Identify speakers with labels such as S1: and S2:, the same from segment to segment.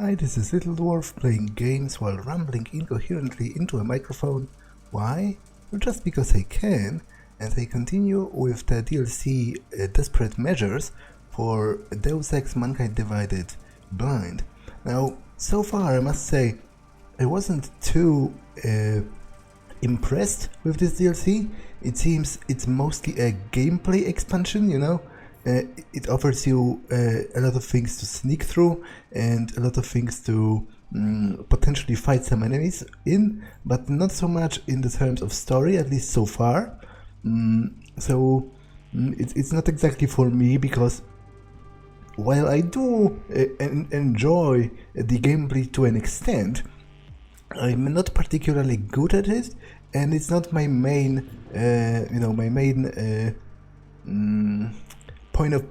S1: Hi, this is Little Dwarf playing games while rambling incoherently into a microphone. Why? Well, just because I can, and I continue with the DLC Desperate Measures for Deus Ex Mankind Divided Blind. Now, so far I must say, I wasn't too impressed with this DLC. It seems it's mostly a gameplay expansion, you know? It offers you a lot of things to sneak through and a lot of things to potentially fight some enemies in, but not so much in the terms of story, at least so far. It's not exactly for me, because while I do enjoy the gameplay to an extent, I'm not particularly good at it, and it's not my main,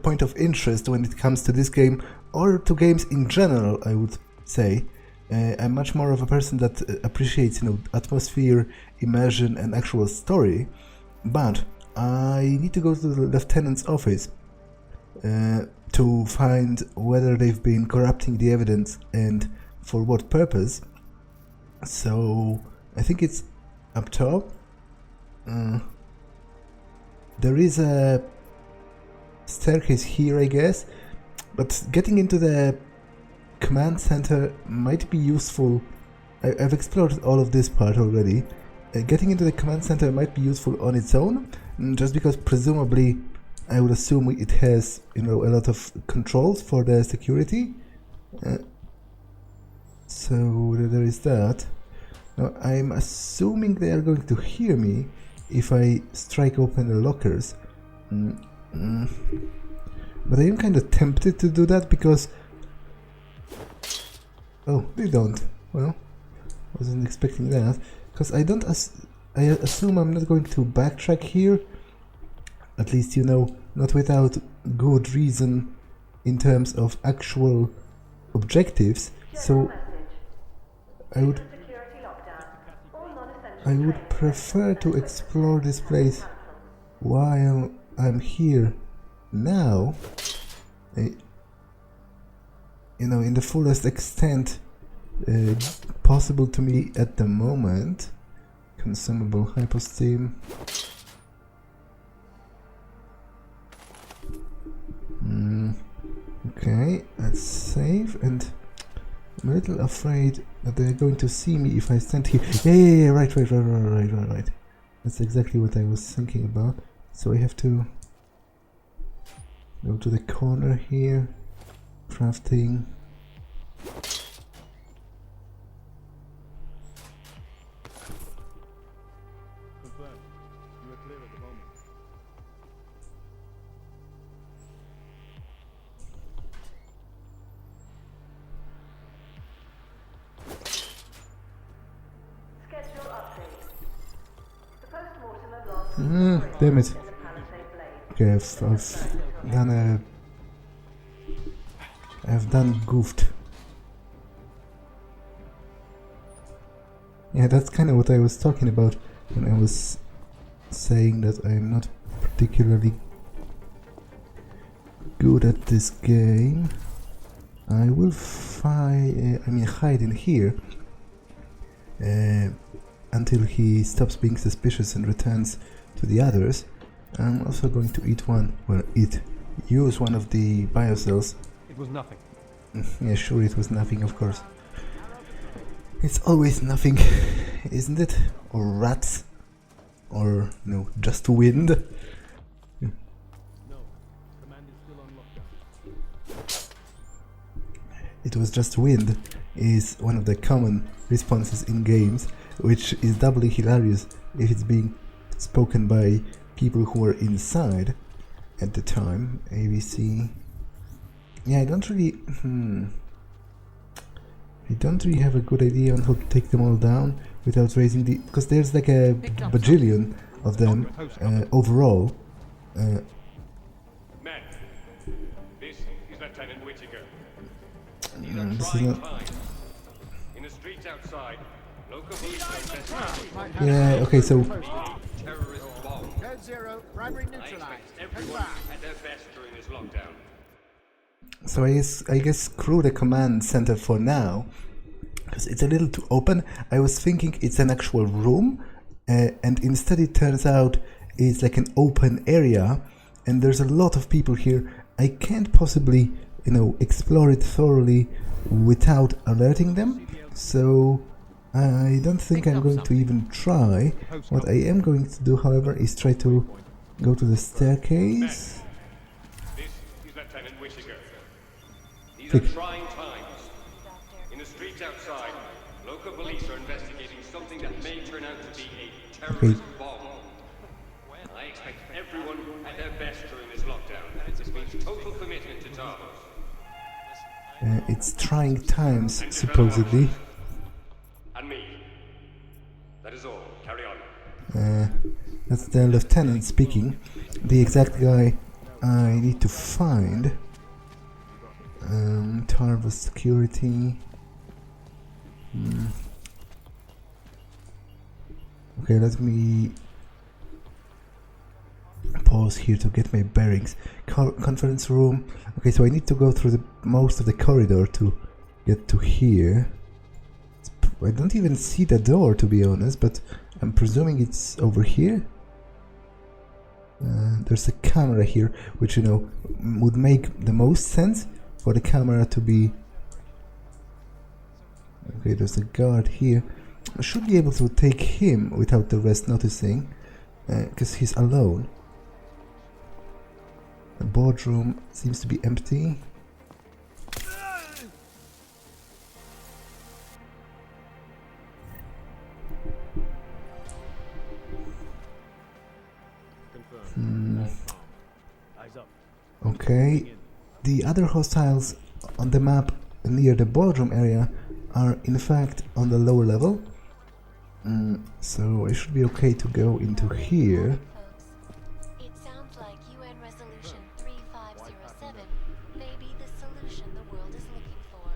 S1: point of interest when it comes to this game, or to games in general, I would say. I'm much more of a person that appreciates, atmosphere, immersion, and actual story. But I need to go to the lieutenant's office to find whether they've been corrupting the evidence and for what purpose. So I think it's up top. There is a staircase here, I guess, but getting into the command center might be useful. I've explored all of this part already. Getting into the command center might be useful on its own, just because presumably I would assume it has, a lot of controls for the security. So there is that. Now I'm assuming they are going to hear me if I strike open the lockers. But I am kind of tempted to do that because... Oh, they don't. Well, wasn't expecting that. Because I assume I'm not going to backtrack here. At least, not without good reason in terms of actual objectives. So I would prefer to explore this place while I'm here now, in the fullest extent possible to me at the moment. Consumable hyposteam. Okay, let's save, and I'm a little afraid that they're going to see me if I stand here. Yeah, right. That's exactly what I was thinking about. So I have to go to the corner here, crafting. Damn it. Okay, I've done goofed. Yeah, that's kind of what I was talking about when I was saying that I'm not particularly good at this game. I will hide in here until he stops being suspicious and returns to the others. I'm also going to use one of the biocells.
S2: It was nothing.
S1: Yeah, sure, it was nothing, of course. It's always nothing, isn't it? Or rats? Or, just wind?
S2: No, command is still on lockdown.
S1: It was just wind is one of the common responses in games, which is doubly hilarious if it's being spoken by people who were inside at the time. ABC. Yeah, I don't really have a good idea on how to take them all down without raising the... because there's like a bajillion of them overall.
S3: Men, this is Lieutenant Whittaker.
S1: This is not...
S3: In the streets outside, local police
S1: Yeah, okay, so...
S3: terrorist bomb.
S4: Code 0, primary neutralized.
S3: Everyone at their best during this lockdown.
S1: So I guess screw the command center for now, because it's a little too open. I was thinking it's an actual room, and instead it turns out it's like an open area, and there's a lot of people here. I can't possibly, you know, explore it thoroughly without alerting them, so I don't think I'm going to even try. What I am going to do, however, is try to go to the staircase.
S3: This is Lieutenant Whittaker. These
S1: Click.
S3: are trying times. In the streets outside, local police are investigating something that may turn out to be a terrorist bomb. I expect everyone at their best during this lockdown. This means total commitment to tasks.
S1: It's trying times, supposedly.
S3: And me. That is all. Carry on.
S1: That's the lieutenant speaking. The exact guy I need to find. Tarva security. Okay, let me pause here to get my bearings. Conference room. Okay, so I need to go through the most of the corridor to get to here. I don't even see the door, to be honest, but I'm presuming it's over here. There's a camera here, which, you know, would make the most sense for the camera to be... Okay, there's a guard here. I should be able to take him without the rest noticing, because he's alone. The boardroom seems to be empty. Okay, the other hostiles on the map near the boardroom area are in fact on the lower level, so I should be okay to go into here.
S4: It sounds like UN Resolution 3507 may be the solution the world is looking for.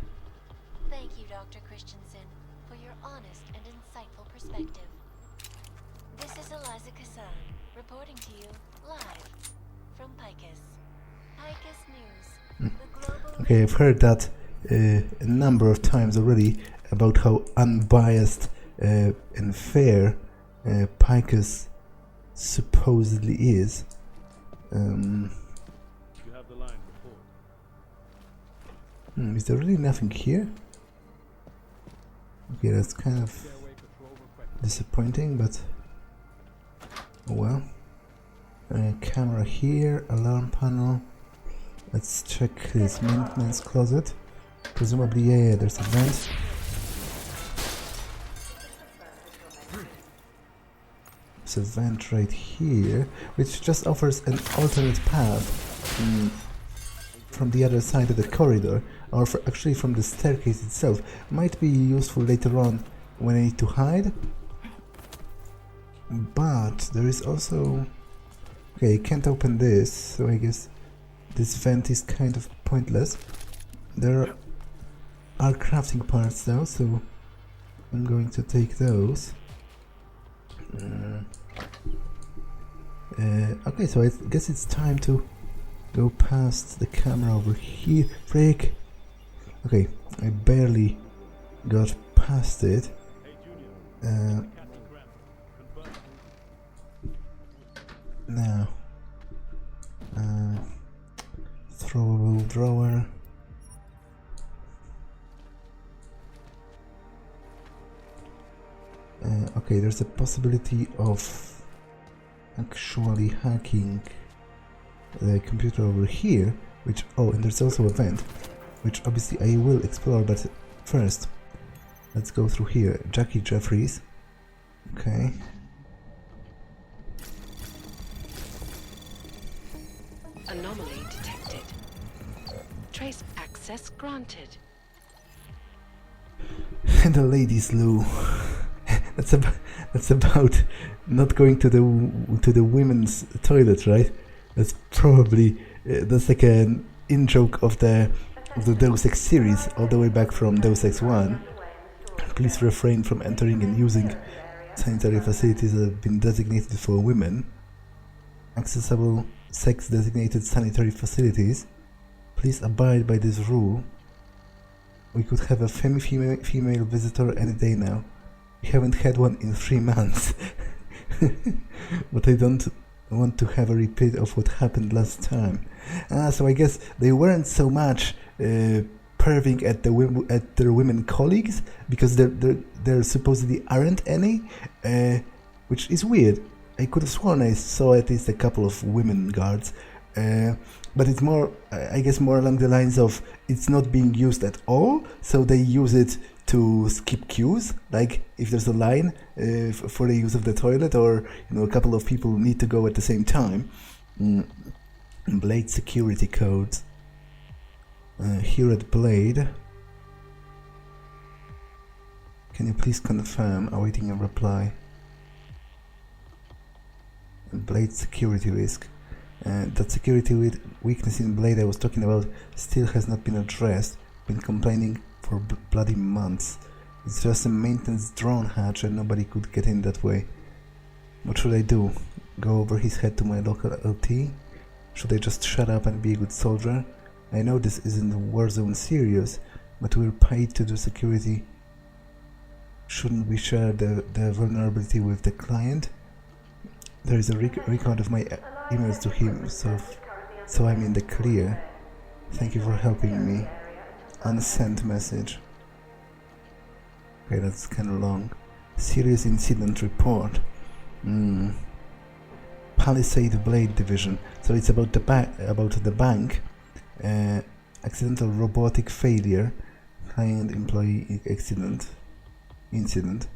S4: Thank you, Dr. Christensen, for your honest and insightful perspective. This is Eliza Kassan, reporting to you live from Picus. Picus News. The global
S1: Okay, I've heard that a number of times already about how unbiased and fair Picus supposedly is.
S2: You have the line report.
S1: Is there really nothing here? Okay, that's kind of disappointing, but oh well. Camera here, alarm panel. Let's check his maintenance closet. Presumably, yeah, there's a vent. There's a vent right here, which just offers an alternate path from the other side of the corridor, or actually from the staircase itself. Might be useful later on when I need to hide. But there is also... Okay, I can't open this, so I guess this vent is kind of pointless. There are crafting parts though, so I'm going to take those. Okay, so I guess it's time to go past the camera over here. Frick! Okay, I barely got past it. Now, throwable drawer. Okay, there's a possibility of actually hacking the computer over here, which, oh, and there's also a vent, which obviously I will explore, but first, let's go through here. Jackie Jeffries. Okay.
S5: Anomaly detected. Trace access granted.
S1: And the ladies' loo. That's about not going to the women's toilet, right? That's probably that's like an in joke of the Deus Ex series, all the way back from Deus Ex 1. Please refrain from entering and using sanitary facilities that have been designated for women. Accessible sex-designated sanitary facilities. Please abide by this rule. We could have a female visitor any day now. We haven't had one in 3 months. But I don't want to have a repeat of what happened last time. So I guess they weren't so much perving at their women colleagues, because there supposedly aren't any, which is weird. I could have sworn I saw at least a couple of women guards, but it's more, I guess, more along the lines of it's not being used at all, so they use it to skip queues, like if there's a line for the use of the toilet, or a couple of people need to go at the same time. Blade security codes. Here at Blade, can you please confirm? Awaiting a reply. Blade security risk. That security weakness in Blade I was talking about still has not been addressed. Been complaining for bloody months. It's just a maintenance drone hatch and nobody could get in that way. What should I do? Go over his head to my local LT? Should I just shut up and be a good soldier? I know this isn't Warzone serious, but we're paid to do security. Shouldn't we share the vulnerability with the client? There is a record of my emails to him, so I'm in the clear. Thank you for helping me. Unsent message. Okay, that's kind of long. Serious incident report. Palisade Blade Division. So it's about the bank. Accidental robotic failure. Client employee incident.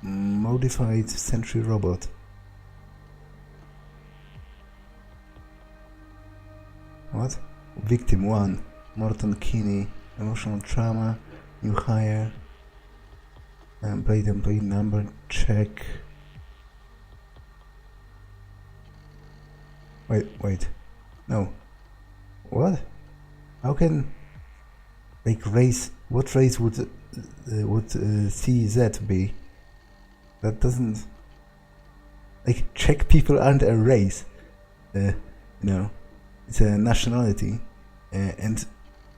S1: Modified sentry robot. What? Victim 1. Morton Kinney. Emotional trauma. New hire. Blade employee number. Check. Wait. No. What? How can, like, race? What race would CZ be? That doesn't, like, Czech people aren't a race. It's a nationality, and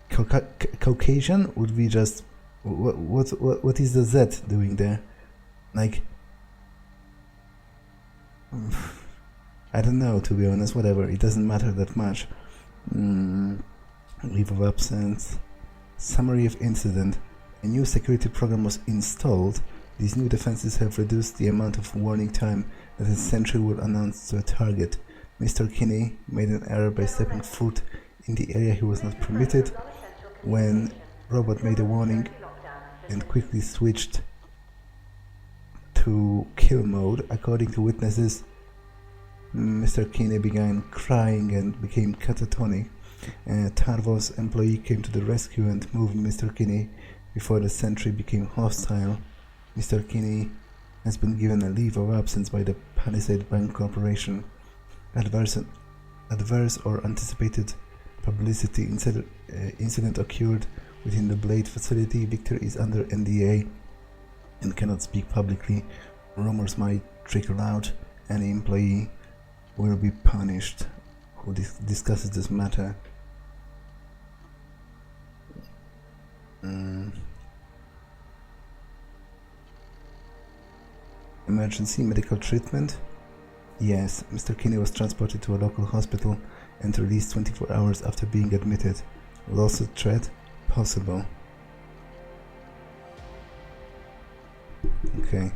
S1: Caucasian would be just what is the Z doing there? Like, I don't know, to be honest. Whatever, it doesn't matter that much. Leave of absence. Summary of incident. A new security program was installed. These new defenses have reduced the amount of warning time that a sentry will announce to a target. Mr. Kinney made an error by stepping foot in the area he was not permitted when robot made a warning and quickly switched to kill mode. According to witnesses, Mr. Kinney began crying and became catatonic. Tarvos employee came to the rescue and moved Mr. Kinney before the sentry became hostile. Mr. Kinney has been given a leave of absence by the Palisade Bank Corporation. Adverse or anticipated publicity incident occurred within the Blade facility. Victor is under NDA and cannot speak publicly. Rumors might trickle out. Any employee will be punished who discusses this matter. Emergency medical treatment? Yes, Mr. Kinney was transported to a local hospital and released 24 hours after being admitted. Lawsuit threat? Possible. Okay.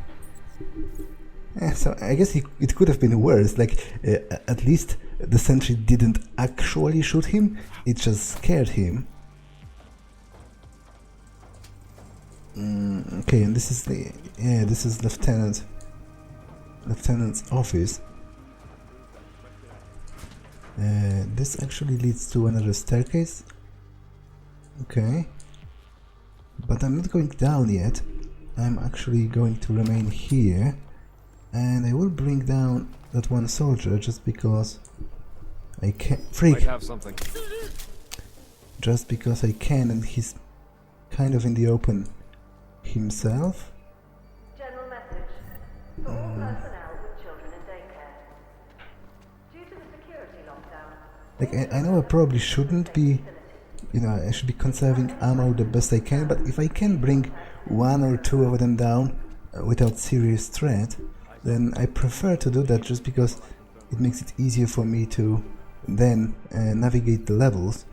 S1: So I guess it could have been worse. Like, at least the sentry didn't actually shoot him, it just scared him. Okay, and this is this is Lieutenant's office. This actually leads to another staircase. Okay, but I'm not going down yet. I'm actually going to remain here, and I will bring down that one soldier just because I can. Freak!
S6: Might have something.
S1: Just because I can, and he's kind of in the open himself.
S7: General message for all personnel with children in daycare. Due to the security lockdown,
S1: Like, I know I probably shouldn't be, you know, I should be conserving ammo the best I can, but if I can bring one or two of them down without serious threat, then I prefer to do that just because it makes it easier for me to then navigate the levels.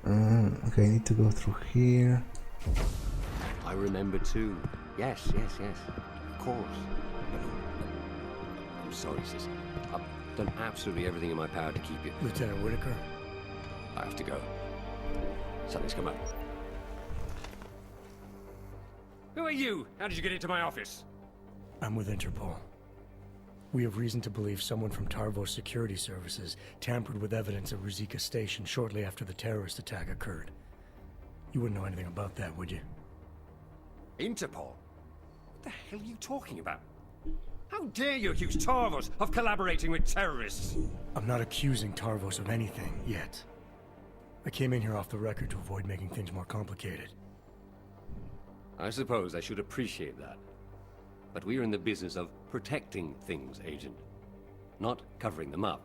S1: Okay, I need to go through here.
S6: I remember too. Yes. Of course. I'm sorry, sis. I've done absolutely everything in my power to keep you.
S8: Lieutenant Whitaker?
S6: I have to go. Something's come up. Who are you? How did you get into my office?
S8: I'm with Interpol. We have reason to believe someone from Tarvos Security Services tampered with evidence at Ruzicka Station shortly after the terrorist attack occurred. You wouldn't know anything about that, would you?
S6: Interpol? What the hell are you talking about? How dare you accuse Tarvos of collaborating with terrorists?
S8: I'm not accusing Tarvos of anything, yet. I came in here off the record to avoid making things more complicated.
S6: I suppose I should appreciate that. But we're in the business of protecting things, Agent. Not covering them up.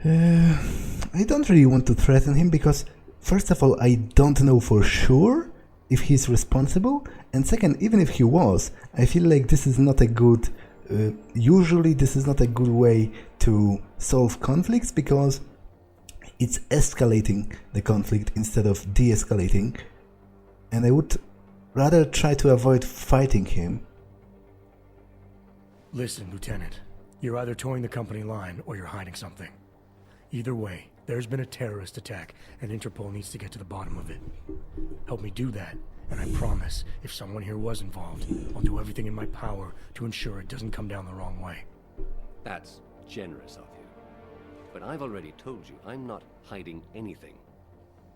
S1: I don't really want to threaten him because, first of all, I don't know for sure if he's responsible, and second, even if he was, I feel like this is not a good... usually this is not a good way to solve conflicts because it's escalating the conflict instead of de-escalating, and I would rather try to avoid fighting him.
S8: Listen, Lieutenant. You're either towing the company line or you're hiding something. Either way, there's been a terrorist attack, and Interpol needs to get to the bottom of it. Help me do that, and I promise, if someone here was involved, I'll do everything in my power to ensure it doesn't come down the wrong way.
S6: That's generous of you. But I've already told you, I'm not hiding anything.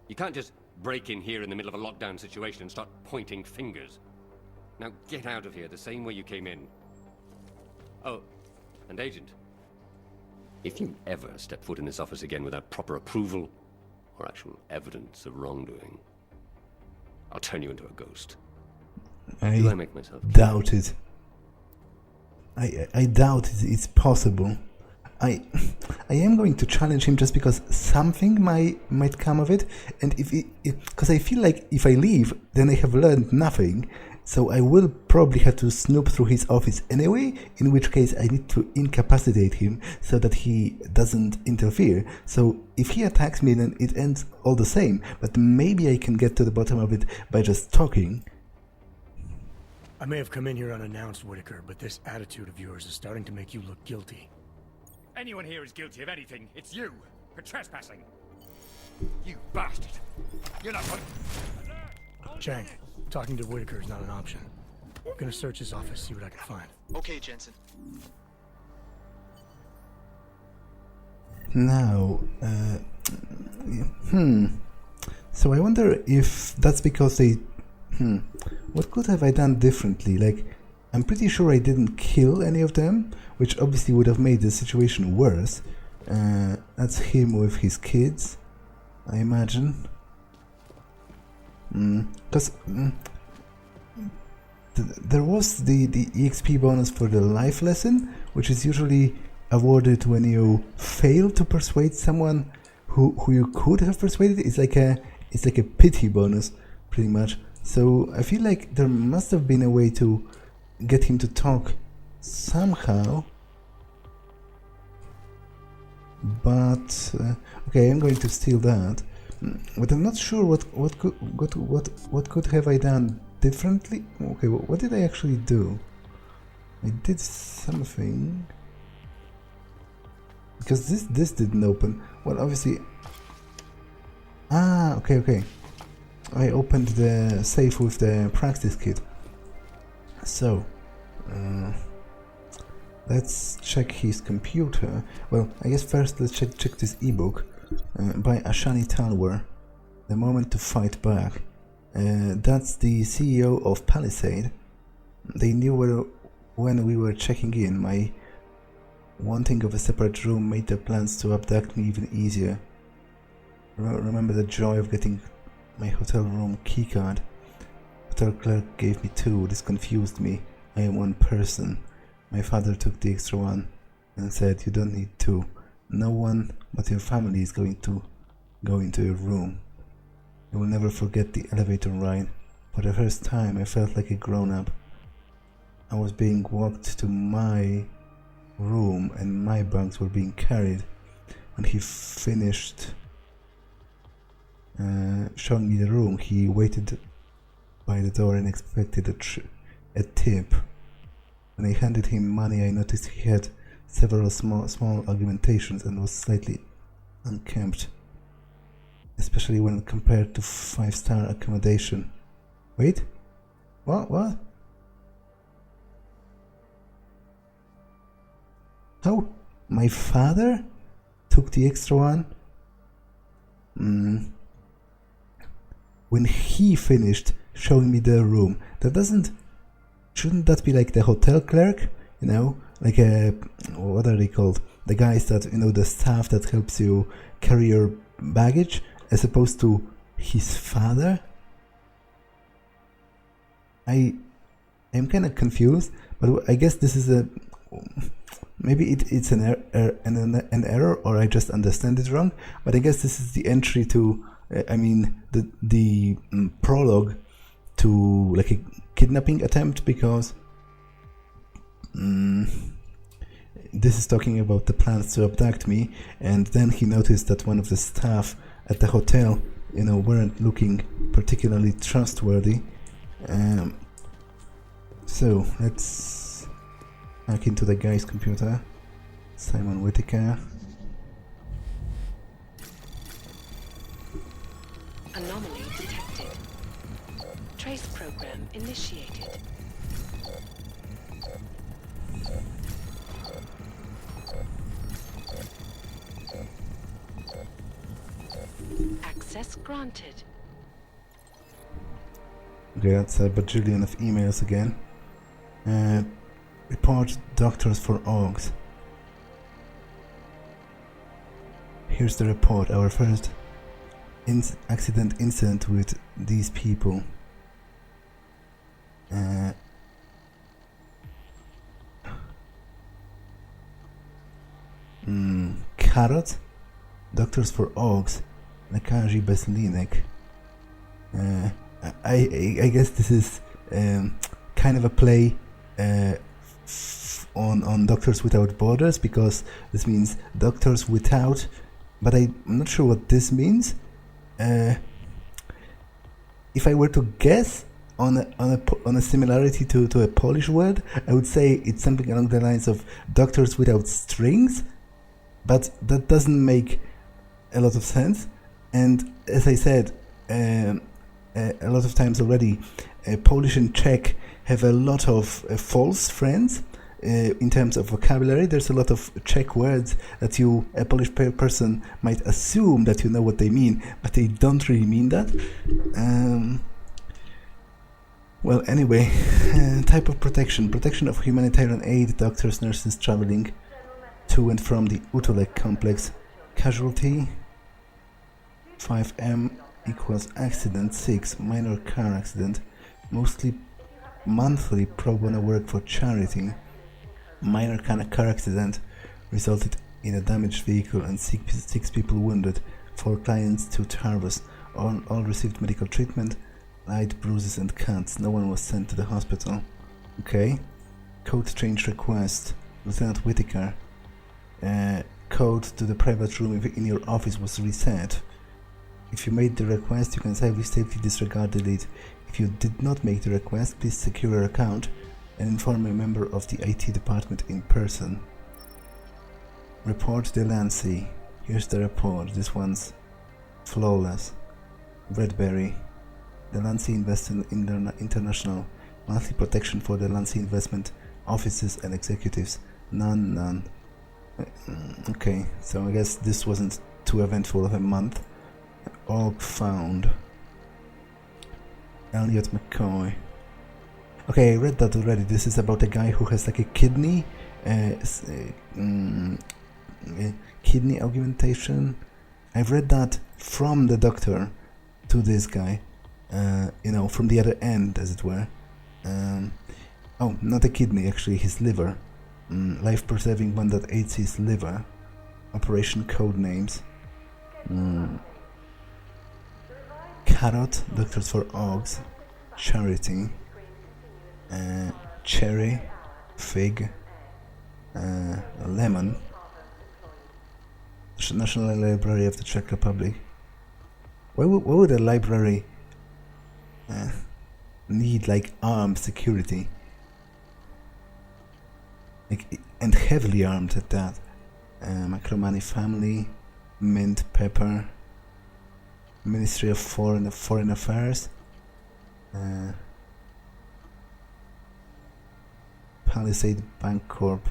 S6: You can't just break in here in the middle of a lockdown situation and start pointing fingers. Now get out of here the same way you came in. Oh, and Agent, if you ever step foot in this office again without proper approval or actual evidence of wrongdoing, I'll turn you into a ghost. Do I make myself clear?
S1: Doubt it. I doubt it's possible. I am going to challenge him just because something might come of it, and because I feel like if I leave, then I have learned nothing. So I will probably have to snoop through his office anyway, in which case I need to incapacitate him so that he doesn't interfere. So if he attacks me, then it ends all the same, but maybe I can get to the bottom of it by just talking.
S8: I may have come in here unannounced, Whitaker, but this attitude of yours is starting to make you look guilty.
S9: Anyone here is guilty of anything, it's you, for trespassing. You bastard! You're not one.
S8: Chang, talking to Whitaker is not an option. I'm gonna search his office, see what I can find.
S10: Okay, Jensen.
S1: Now, so I wonder if that's because they... What could have I done differently? Like, I'm pretty sure I didn't kill any of them, which obviously would have made the situation worse. That's him with his kids, I imagine. Because there was the EXP bonus for the life lesson, which is usually awarded when you fail to persuade someone who you could have persuaded. It's like a pity bonus, pretty much. So I feel like there must have been a way to get him to talk somehow. But okay, I'm going to steal that. But I'm not sure what could have I done differently. Okay, what did I actually do? I did something because this didn't open. Well, obviously. Okay. I opened the safe with the practice kit. So let's check his computer. Well, I guess first let's check this ebook. By Ashani Talwar, The Moment to Fight Back. That's the CEO of Palisade. They knew when we were checking in. My wanting of a separate room made their plans to abduct me even easier. Remember the joy of getting my hotel room keycard. Hotel clerk gave me two. This confused me. I am one person. My father took the extra one and said, "You don't need two. No one but your family is going to go into your room." I will never forget the elevator ride. For the first time, I felt like a grown-up. I was being walked to my room and my bags were being carried. When he finished showing me the room, he waited by the door and expected a tip. When I handed him money, I noticed he had several small argumentations and was slightly unkempt, especially when compared to 5-star accommodation. Wait? What? How? My father took the extra one? When he finished showing me the room, shouldn't that be like the hotel clerk? You know, like what are they called? The guys that, you know, the staff that helps you carry your baggage, as opposed to his father? I'm kind of confused, but I guess this is maybe it's an error, or I just understand it wrong. But I guess this is the entry to, the prologue to like a kidnapping attempt, because this is talking about the plans to abduct me, and then he noticed that one of the staff at the hotel, you know, weren't looking particularly trustworthy. So let's hack into the guy's computer. Simon Whitaker.
S5: Anomaly detected. Trace program initiated. Access granted.
S1: Okay, that's a bajillion of emails again. Report doctors for Augs. Here's the report. Our first accident incident with these people. Carrot? Doctors for Augs. Lekarzy bez linek. I guess this is kind of a play on Doctors Without Borders, because this means doctors without, but I'm not sure what this means. If I were to guess on a similarity to a Polish word, I would say it's something along the lines of doctors without strings, but that doesn't make a lot of sense. And as I said a lot of times already, Polish and Czech have a lot of false friends in terms of vocabulary. There's a lot of Czech words that a Polish person might assume that you know what they mean, but they don't really mean that. Well, anyway, type of protection of humanitarian aid, doctors, nurses traveling to and from the Utolek complex. Casualty 5M equals accident 6, minor car accident, mostly monthly pro bono work for charity. Minor car accident resulted in a damaged vehicle and 6 people wounded, 4 clients, 2 Tarvas. All received medical treatment, light bruises and cuts. No one was sent to the hospital. Okay. Code change request. Lieutenant Whitaker. Code to the private room in your office was reset. If you made the request, you can safely disregard delete. If you did not make the request, please secure your account and inform a member of the IT department in person. Report Delancey. Here's the report. This one's flawless. Redberry. Delancey International. Monthly protection for Delancey investment offices and executives. None. Okay, so I guess this wasn't too eventful of a month. Org found. Elliot McCoy. Okay, I read that already. This is about a guy who has like a kidney augmentation. I've read that from the doctor to this guy, from the other end, as it were. Oh, not a kidney, actually, his liver. life-preserving one that aids his liver. Operation code names. Carrot, Doctors for Ogs. Charity. Cherry. Fig. Lemon. National Library of the Czech Republic. Why would a library need like armed security? Like, and heavily armed at that. Macromani family, mint pepper, Ministry of Foreign Affairs, Palisade Bank Corp,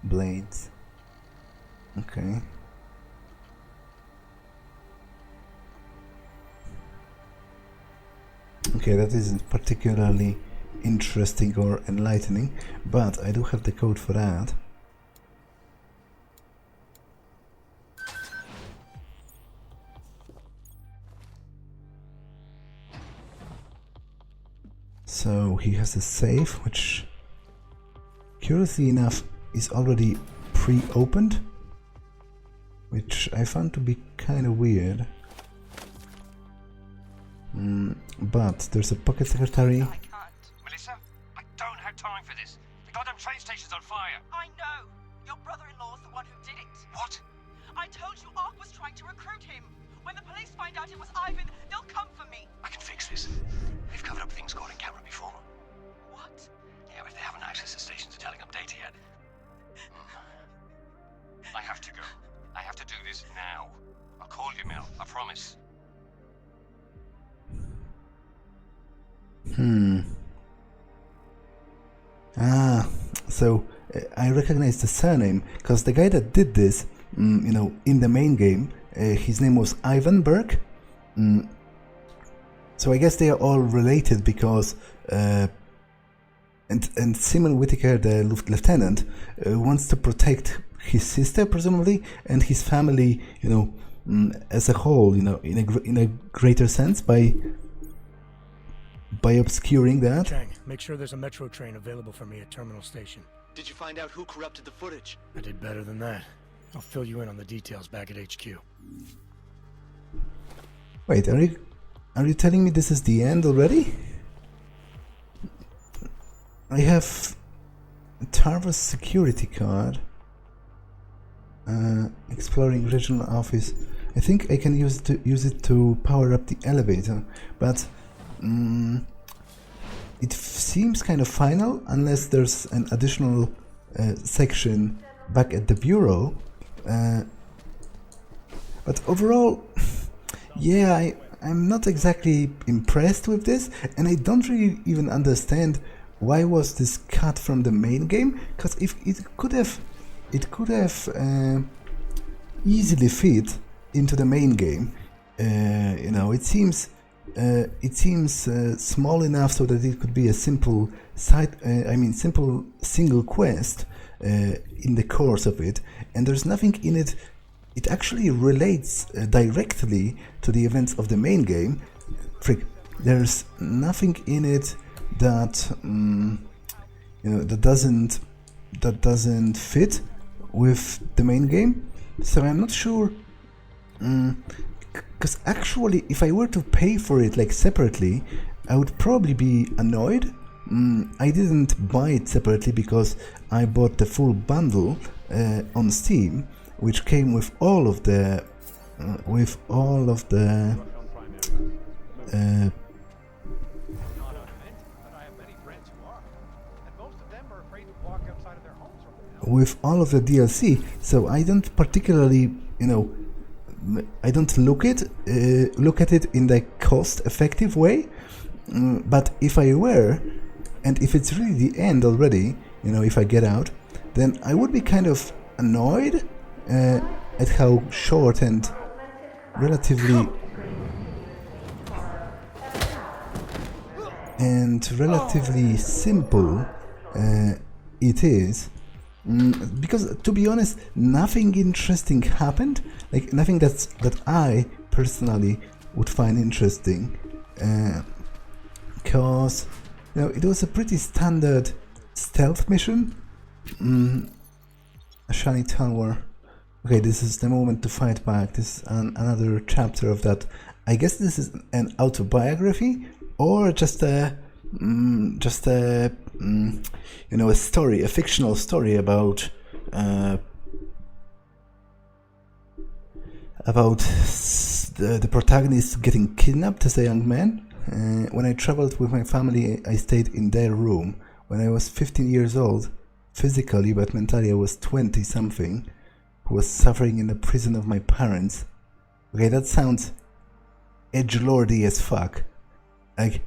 S1: Blades. Okay. Okay, that isn't particularly interesting or enlightening, but I do have the code for that. So he has a safe, which curiously enough is already pre-opened, which I found to be kind of weird. But there's a pocket secretary.
S9: I can't. Melissa, I don't have time for this. The goddamn train station's on fire.
S10: I know. Your brother-in-law's the one who did it.
S9: What?
S10: I told you Ark was trying to recruit him. When the police find out it was Ivan, they'll come for me.
S9: I can fix this. They've covered up things caught in camera before.
S10: What?
S9: Yeah, but they haven't accessed the stations are telling them data yet. I have to go. I have to do this now. I'll call you, Mel. I promise.
S1: So I recognize the surname because the guy that did this, you know, in the main game, his name was Ivan Berg. So I guess they are all related because and Simon Whittaker, the lieutenant, wants to protect his sister, presumably, and his family, you know, as a whole, you know, in a greater sense by obscuring that.
S8: Chang, make sure there's a metro train available for me at Terminal Station.
S11: Did you find out who corrupted the footage?
S8: I did better than that. I'll fill you in on the details back at HQ.
S1: Wait, are you telling me this is the end already? I have Tarva's security card. Exploring regional office. I think I can use it to power up the elevator, but it seems kind of final unless there's an additional section back at the bureau. But overall, yeah, I'm not exactly impressed with this, and I don't really even understand why was this cut from the main game, because if it could have easily fit into the main game. You know, it seems small enough so that it could be a simple simple single quest in the course of it, and there's nothing in it. It actually relates directly to the events of the main game. There's nothing in it that you know, that doesn't fit with the main game. So I'm not sure. Because actually, if I were to pay for it like separately, I would probably be annoyed. I didn't buy it separately because I bought the full bundle on Steam, which came with all of the DLC. So I don't particularly, you know, I don't look at it in the cost-effective way. But if I were, and if it's really the end already, you know, if I get out, then I would be kind of annoyed at how short and relatively simple it is. Because to be honest, nothing interesting happened, like nothing that I personally would find interesting, because you know, it was a pretty standard stealth mission, A shiny tower. Okay, this is the moment to fight back. This is another chapter of that. I guess this is an autobiography or just a you know, a story, a fictional story about the protagonist getting kidnapped as a young man. When I traveled with my family, I stayed in their room. When I was 15 years old, physically but mentally I was 20 something, who was suffering in the prison of my parents. Okay, that sounds edgelordy as fuck. Like,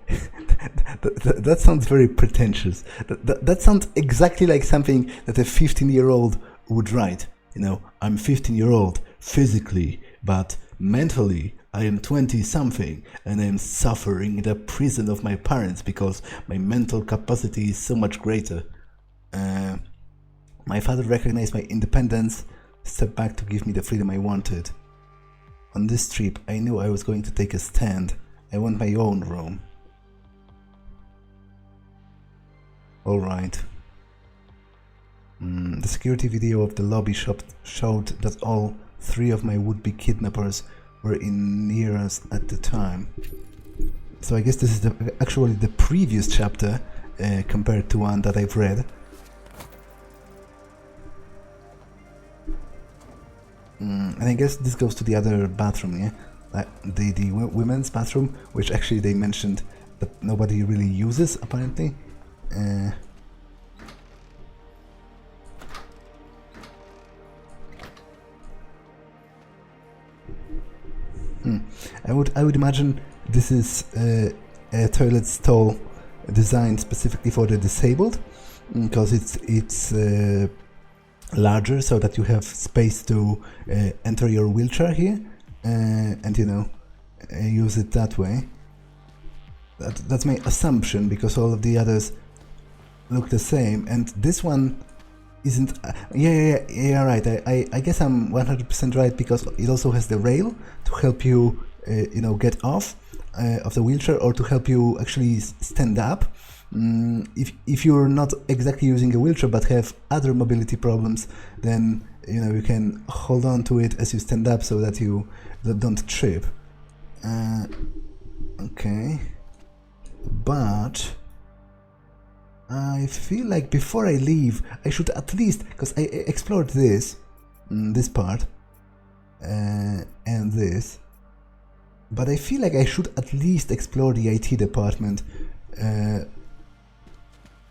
S1: that sounds very pretentious. That sounds exactly like something that a 15-year-old would write. You know, I'm 15-year-old physically, but mentally I am 20-something, and I am suffering in the prison of my parents because my mental capacity is so much greater. My father recognized my independence, stepped back to give me the freedom I wanted. On this trip, I knew I was going to take a stand. I want my own room. Alright. The security video of the lobby showed that all 3 of my would-be kidnappers were near us at the time. So I guess this is actually the previous chapter compared to one that I've read. And I guess this goes to the other bathroom, yeah? The women's bathroom, which actually they mentioned that nobody really uses, apparently. I would imagine this is a toilet stall designed specifically for the disabled, because it's larger, so that you have space to enter your wheelchair here, and you know, use it that way. That's my assumption, because all of the others look the same, and this one isn't. Yeah, right. I guess I'm 100% right, because it also has the rail to help you, you know, get off of the wheelchair, or to help you actually stand up. If you're not exactly using a wheelchair but have other mobility problems, then you know you can hold on to it as you stand up so that you don't trip. Okay, but I feel like before I leave, I should at least, because I explored this part and this, but I feel like I should at least explore the IT department.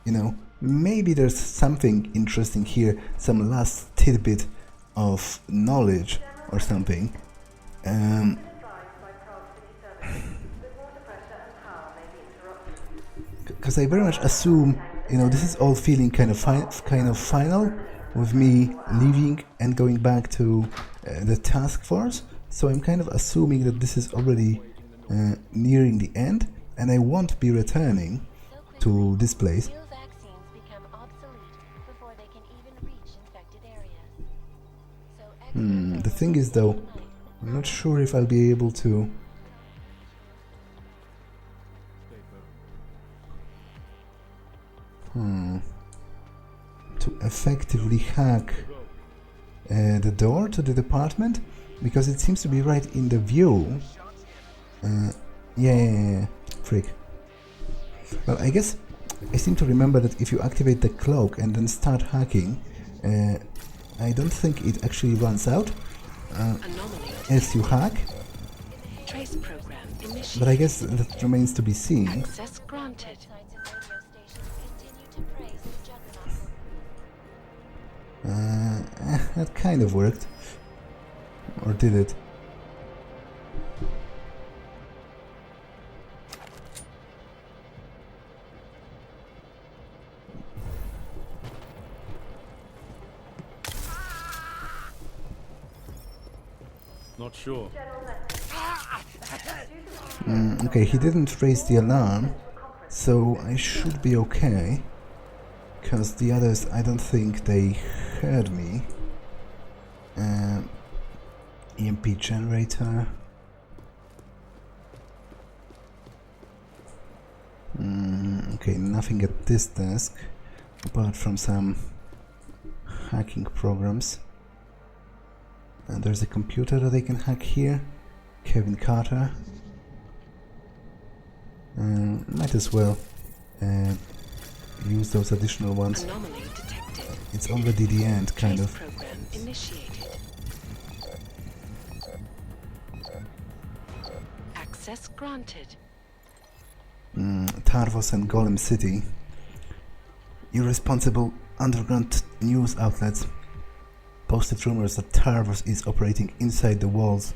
S1: You know, maybe there's something interesting here, some last tidbit of knowledge or something. Because I very much assume, you know, this is all feeling kind of final, with me leaving and going back to the task force. So I'm kind of assuming that this is already nearing the end, and I won't be returning to this place. The thing is, though, I'm not sure if I'll be able to effectively hack the door to the department, because it seems to be right in the view. Yeah, freak. Well, I guess I seem to remember that if you activate the cloak and then start hacking, I don't think it actually runs out as you hack.
S5: Trace program initiated.
S1: But I guess that remains to be seen.
S5: Access granted.
S1: That kind of worked. Or did it?
S2: Not sure.
S1: Okay, he didn't raise the alarm, so I should be okay. Because the others, I don't think they heard me. EMP generator. Okay, nothing at this desk, apart from some hacking programs. And there's a computer that I can hack here. Kevin Carter. Might as well use those additional ones.
S5: Anomaly detected.
S1: It's already the end, kind
S5: Trace
S1: of.
S5: program initiated. Access granted.
S1: Tarvos and Golem City. Irresponsible underground news outlets posted rumors that Tarvos is operating inside the walls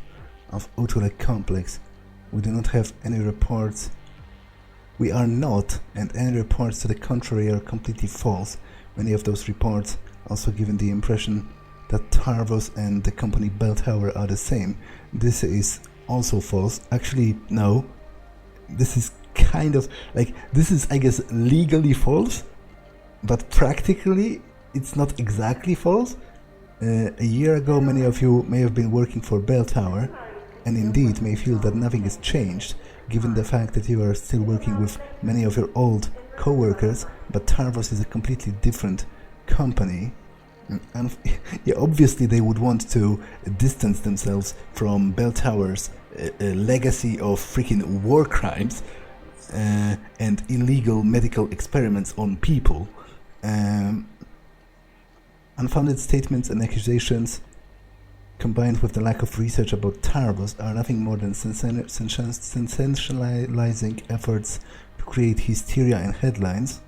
S1: of Utule complex. We do not have any reports. We are not, and any reports to the contrary are completely false. Many of those reports also given the impression that Tarvos and the company Bell Tower are the same. This is also false. Actually, no. This is kind of like, this is, I guess, legally false, but practically it's not exactly false. A year ago, many of you may have been working for Bell Tower, and indeed may feel that nothing has changed, given the fact that you are still working with many of your old co-workers, but Tarvos is a completely different company. And yeah, obviously they would want to distance themselves from Bell Tower's legacy of freaking war crimes and illegal medical experiments on people. Unfounded statements and accusations combined with the lack of research about Tarvos are nothing more than sensationalizing efforts to create hysteria and headlines.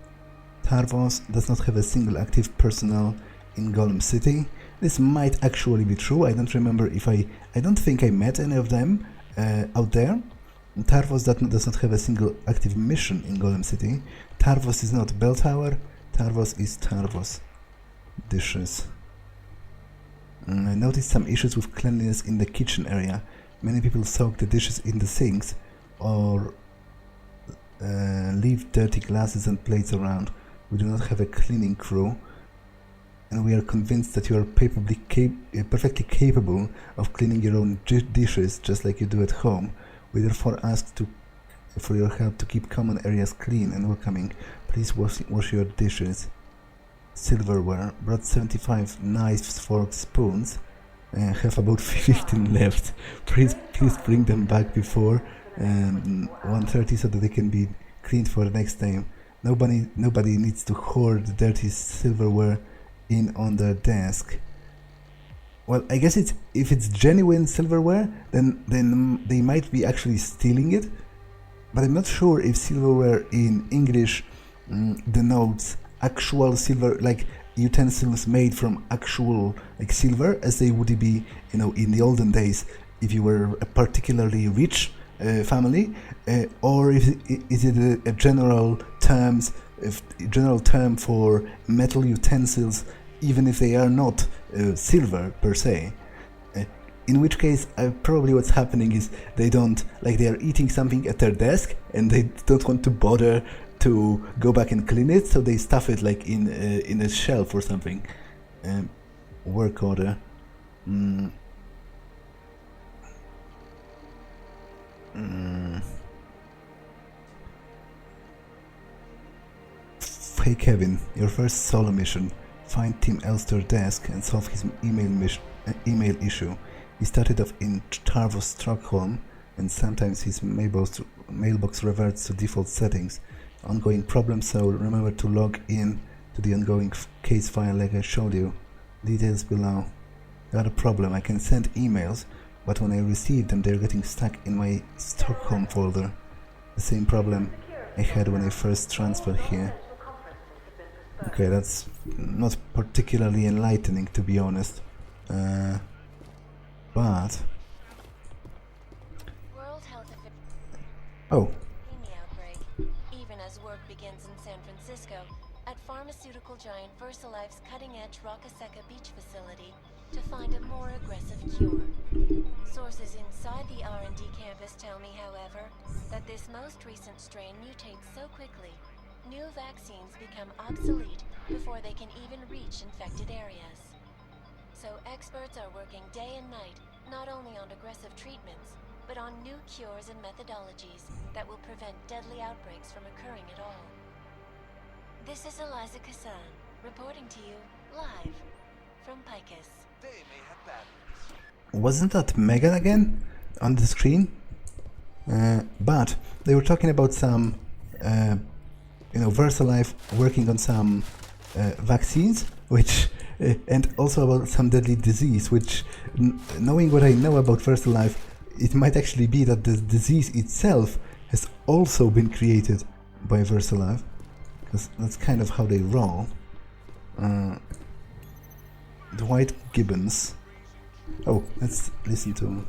S1: Tarvos does not have a single active personnel in Golem City. This might actually be true. I don't remember if I don't think I met any of them out there. Tarvos does not have a single active mission in Golem City. Tarvos is not Bell Tower. Tarvos is Tarvos. Dishes. I noticed some issues with cleanliness in the kitchen area. Many people soak the dishes in the sinks or leave dirty glasses and plates around. We do not have a cleaning crew, and we are convinced that you are perfectly capable of cleaning your own dishes just like you do at home. We therefore ask for your help to keep common areas clean and welcoming. Please wash your dishes. Silverware. Brought 75 knives, forks, spoons. Have about 15 left. Please bring them back before 1:30 so that they can be cleaned for the next time. Nobody needs to hoard dirty silverware in on their desk. Well, I guess if it's genuine silverware, then they might be actually stealing it. But I'm not sure if silverware in English denotes actual silver, like utensils made from actual like silver, as they would be, in the olden days if you were a particularly rich family, or is it a general term for metal utensils, even if they are not silver per se. In which case, probably what's happening is they are eating something at their desk and they don't want to bother to go back and clean it, so they stuff it like in a shelf or something. Work order. Hey Kevin, your first solo mission. Find Tim Elster's desk and solve his email issue. He started off in Tarvos, Stockholm, and sometimes his mailbox reverts to default settings. Ongoing problem, so remember to log in to the ongoing case file like I showed you. Details below. Got a problem. I can send emails, but when I receive them they're getting stuck in my Stockholm folder. The same problem I had when I first transferred here. Okay, that's not particularly enlightening, to be honest. But... Oh.
S4: Work begins in San Francisco at pharmaceutical giant VersaLife's cutting-edge Rockasecca Beach facility to find a more aggressive cure. Sources inside the R&D campus tell me, however, that this most recent strain mutates so quickly, new vaccines become obsolete before they can even reach infected areas. So experts are working day and night, not only on aggressive treatments, but on new cures and methodologies that will prevent deadly outbreaks from occurring at all. This is Eliza Kassan, reporting to you live. from Picus.
S11: They may have batteries.
S1: Wasn't that Megan again on the screen? But they were talking about some, VersaLife working on some vaccines, which, and also about some deadly disease, which, knowing what I know about VersaLife, it might actually be that the disease itself has also been created by VersaLife, because that's kind of how they roll. Dwight Gibbons. Oh, let's listen to.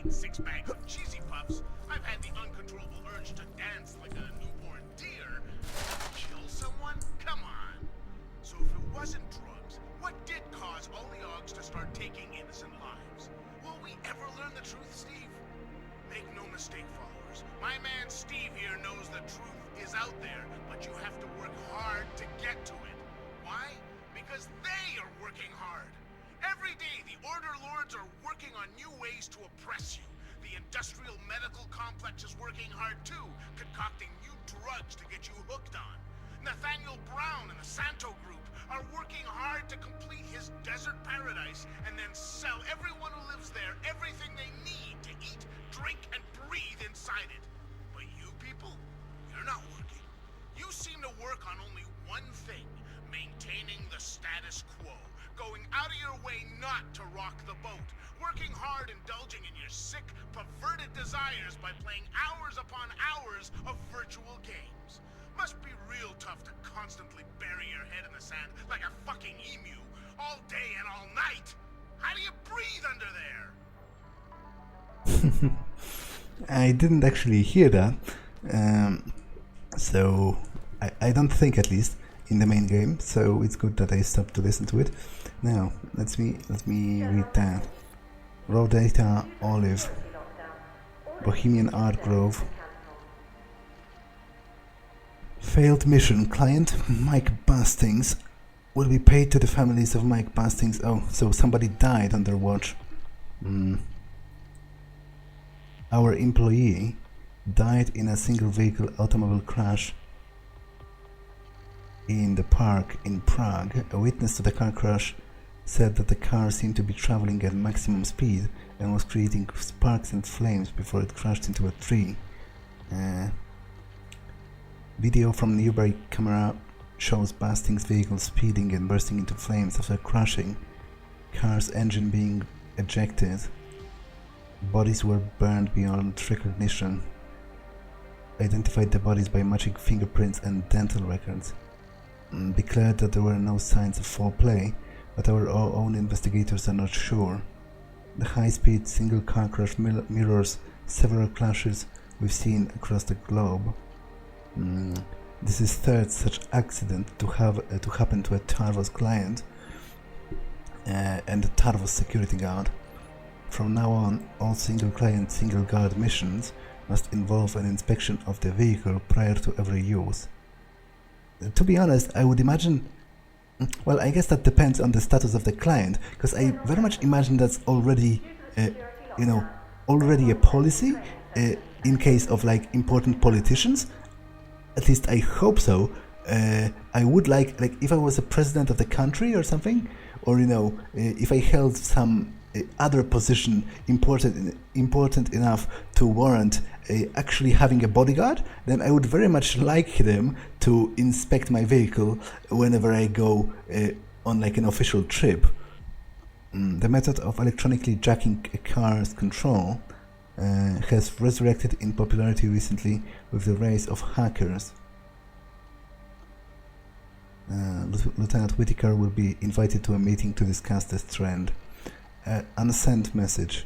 S9: Six bags of cheesy puffs. I've had the uncontrollable urge to dance like a newborn deer. Kill someone? Come on. So if it wasn't drugs, what did cause all the Augs to start taking innocent lives? Will we ever learn the truth, Steve? Make no mistake, followers. My man Steve here knows the truth is out there, but you have to work hard to get to it. Why? Because they are working hard. Every day, the Order Lords are working on new ways to oppress you. The industrial medical complex is working hard too, concocting new drugs to get you hooked on. Nathaniel Brown and the Santo Group are working hard to complete his desert paradise and then sell everyone who lives there everything they need to eat, drink, and breathe inside it. But you people, you're not working. You seem to work on only one thing, maintaining the status quo. Going out of your way not to rock the boat. Working hard, indulging in your sick, perverted desires by playing hours upon hours of virtual games. Must be real tough to constantly bury your head in the sand like a fucking emu, all day and all night. How do you breathe under there?
S1: I didn't actually hear that, so I don't think, at least in the main game, so it's good that I stopped to listen to it. Now, let me read that. Raw Data Olive, Bohemian Art Grove. Failed mission. Client Mike Bustings will be paid to the families of Mike Bustings. Oh, so somebody died on their watch. Our employee died in a single vehicle automobile crash in the park in Prague. A witness to the car crash said that the car seemed to be traveling at maximum speed and was creating sparks and flames before it crashed into a tree. Video from nearby camera shows Bustings' vehicle speeding and bursting into flames after crashing. Car's engine being ejected. Bodies were burned beyond recognition. Identified the bodies by matching fingerprints and dental records. Declared that there were no signs of foul play, but our own investigators are not sure. The high-speed single car crash mirrors several crashes we've seen across the globe. This is third such accident to happen to a Tarvos client and a Tarvos security guard. From now on, all single client, single guard missions must involve an inspection of the vehicle prior to every use. To be honest, I would imagine, well, I guess that depends on the status of the client, because I very much imagine that's already, already a policy in case of like important politicians. At least I hope so. I would like if I was a president of the country or something, or if I held some other position important enough to warrant actually having a bodyguard, then I would very much like them to inspect my vehicle whenever I go on like an official trip. The method of electronically jacking a car's control has resurrected in popularity recently with the rise of hackers. Lieutenant Whitaker will be invited to a meeting to discuss this trend. Unsent message.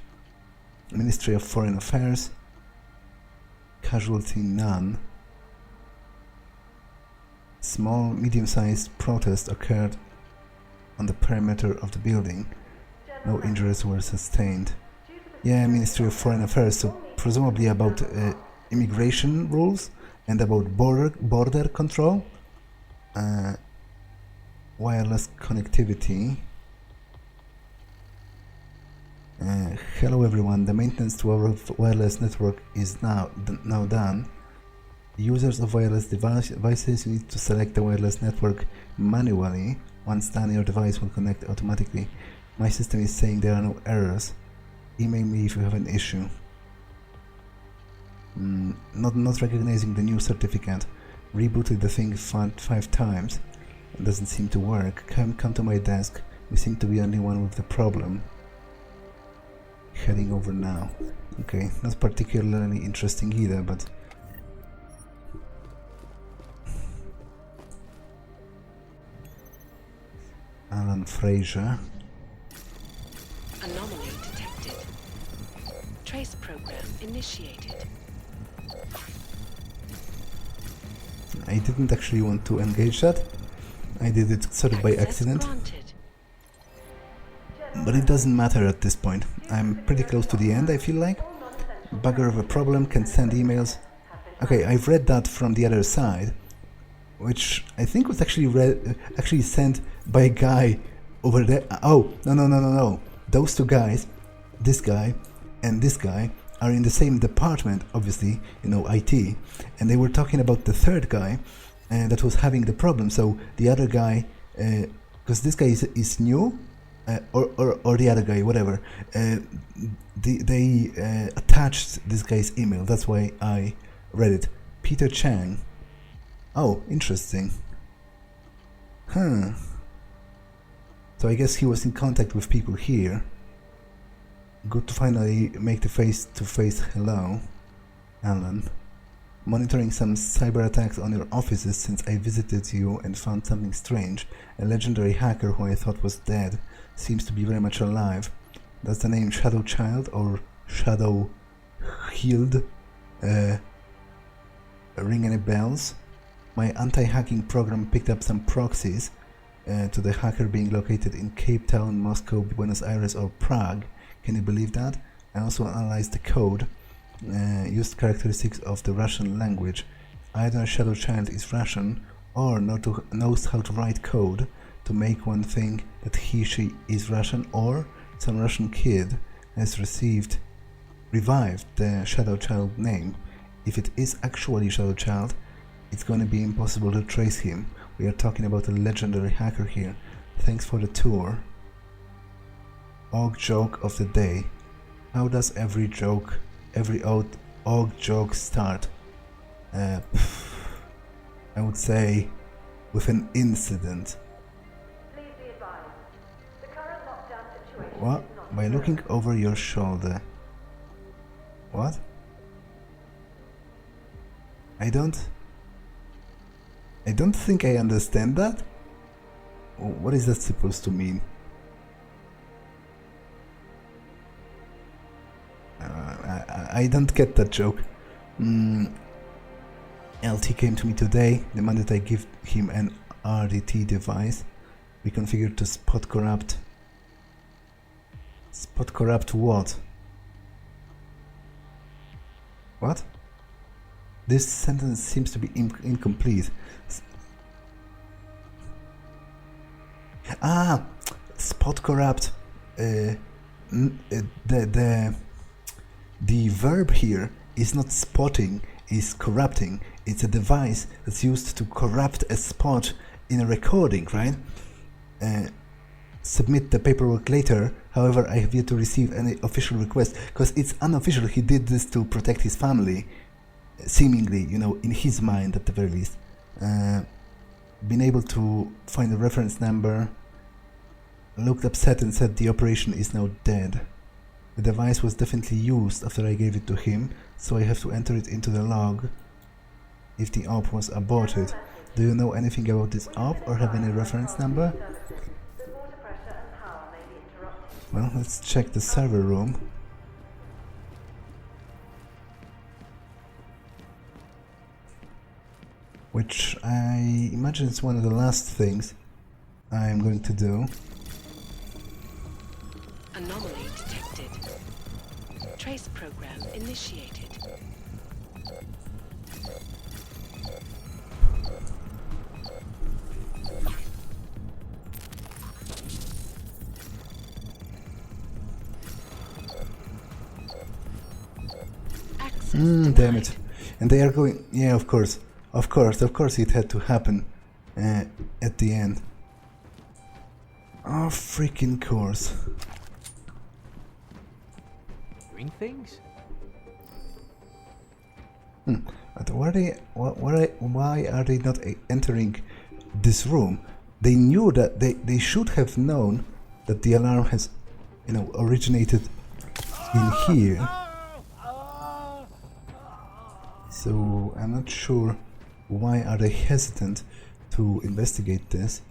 S1: Ministry of Foreign Affairs. Casualty none. Small, medium-sized protest occurred on the perimeter of the building. No injuries were sustained. Yeah, Ministry of Foreign Affairs, so presumably about immigration rules and about border control. Wireless connectivity. Hello everyone, the maintenance to our wireless network is now done. Users of wireless devices, you need to select the wireless network manually. Once done, your device will connect automatically. My system is saying there are no errors. Email me if you have an issue. Not recognizing the new certificate. Rebooted the thing 5 times. It doesn't seem to work. Come to my desk. We seem to be the only one with the problem. Heading over now. Okay, not particularly interesting either, but... Alan Fraser.
S5: Anomaly detected. Trace program initiated.
S1: I didn't actually want to engage that. I did it sort of by accident.
S5: Granted.
S1: But it doesn't matter at this point. I'm pretty close to the end, I feel like. Bugger of a problem can send emails. Okay, I've read that from the other side, which I think was actually sent by a guy over there. Oh, no. Those two guys, this guy and this guy, are in the same department, obviously, you know, IT, and they were talking about the third guy that was having the problem. So the other guy, because this guy is new, or the other guy, whatever, they attached this guy's email. That's why I read it. Peter Chang. Oh, interesting. So I guess he was in contact with people here. Good to finally make the face-to-face hello, Alan. Monitoring some cyber attacks on your offices since I visited you and found something strange. A legendary hacker who I thought was dead seems to be very much alive. Does the name Shadow Child or Shadow Healed ring any bells? My anti-hacking program picked up some proxies to the hacker being located in Cape Town, Moscow, Buenos Aires or Prague. Can you believe that? I also analyzed the code, used characteristics of the Russian language. Either Shadow Child is Russian or knows how to write code to make one think that she is Russian, or some Russian kid has revived the Shadow Child name. If it is actually Shadow Child, it's going to be impossible to trace him. We are talking about a legendary hacker here. Thanks for the tour. Og joke of the day. How does every Og joke start? I would say with an incident.
S7: Please be advised. The current lockdown situation
S1: What?
S7: is not
S1: By looking over your shoulder. What? I don't think I understand that. What is that supposed to mean? I don't get that joke. LT came to me today, demanded I give him an RDT device reconfigured to spot corrupt. Spot corrupt what? What? This sentence seems to be incomplete. Spot corrupt. The verb here is not spotting, is corrupting. It's a device that's used to corrupt a spot in a recording, right? Submit the paperwork later. However, I have yet to receive any official request, because it's unofficial. He did this to protect his family, seemingly, you know, in his mind at the very least. Been able to find a reference number. Looked upset and said the operation is now dead. The device was definitely used after I gave it to him, so I have to enter it into the log if the op was aborted. Do you know anything about this op or have any reference number?
S7: The water pressure and power may be interrupted.
S1: Well, let's check the server room. Which I imagine is one of the last things I'm going to do.
S5: Anomaly detected. Trace program initiated.
S1: Damn it. And they are going... Yeah, of course. Of course it had to happen at the end. Oh, freaking course.
S11: Doing things?
S1: But why are they not entering this room? They knew that they should have known that the alarm has, you know, originated in here. So I'm not sure why are they hesitant to investigate this.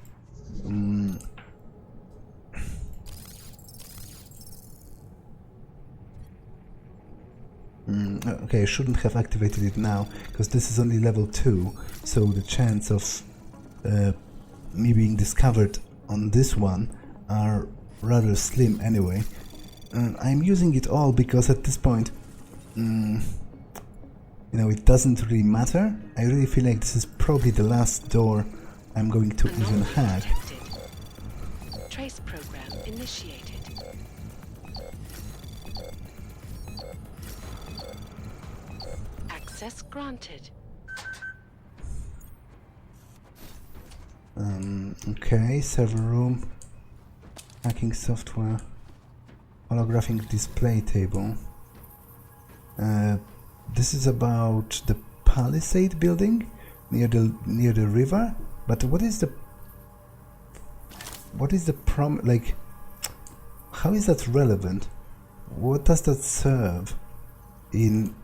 S1: Okay, I shouldn't have activated it now, because this is only level 2, so the chance of me being discovered on this one are rather slim anyway. I'm using it all because at this point, you know, it doesn't really matter. I really feel like this is probably the last door I'm going to even hack.
S5: Trace program initiated. Access granted.
S1: Okay, server room, hacking software, holographic display table. This is about the Palisade building near the river. But what is the like? How is that relevant? What does that serve in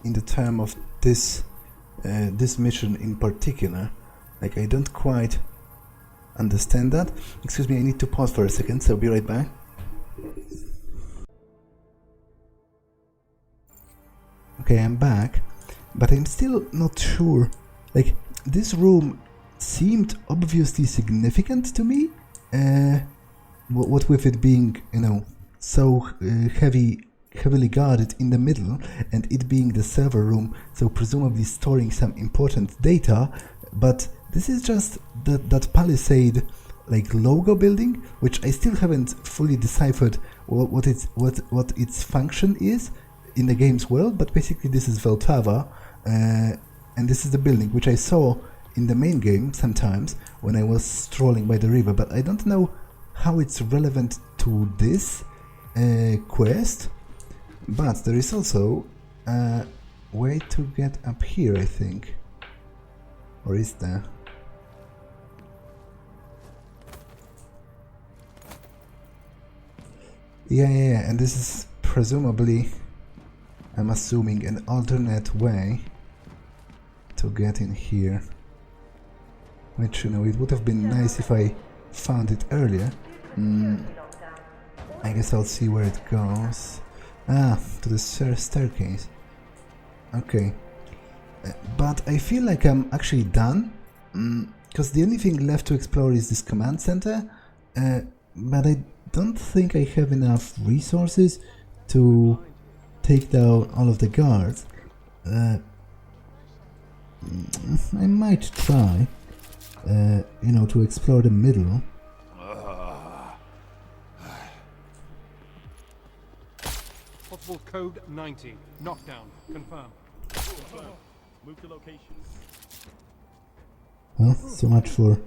S1: the term of this this mission in particular? Like, I don't quite understand that. Excuse me, I need to pause for a second, so I'll be right back. Okay, I'm back, but I'm still not sure. Like, this room seemed obviously significant to me. What with it being, you know, so heavily guarded in the middle, and it being the server room, so presumably storing some important data. But this is just that Palisade, like, logo building, which I still haven't fully deciphered what its function is in the game's world. But basically, this is Veltava, and this is the building which I saw in the main game sometimes when I was strolling by the river. But I don't know how it's relevant to this quest. But there is also a way to get up here, I think. Or is there? Yeah, and this is presumably, I'm assuming, an alternate way to get in here. Which, you know, it would have been nice if I found it earlier. I guess I'll see where it goes. Ah, to the staircase. Okay. But I feel like I'm actually done, because the only thing left to explore is this command center, but I don't think I have enough resources to take down all of the guards. I might try, you know, to explore the middle.
S2: Possible code 90. Knockdown. Confirm. Move to location.
S1: Well, so much for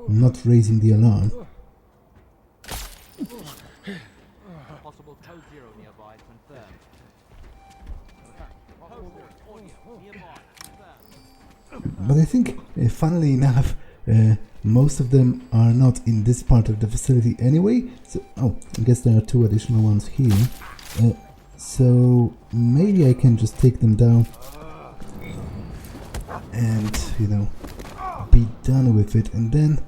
S1: not raising the alarm.
S11: Possible code 0 nearby, confirmed.
S1: But I think, funnily enough, most of them are not in this part of the facility anyway. So, oh, I guess there are 2 additional ones here. So maybe I can just take them down and, you know, be done with it, and then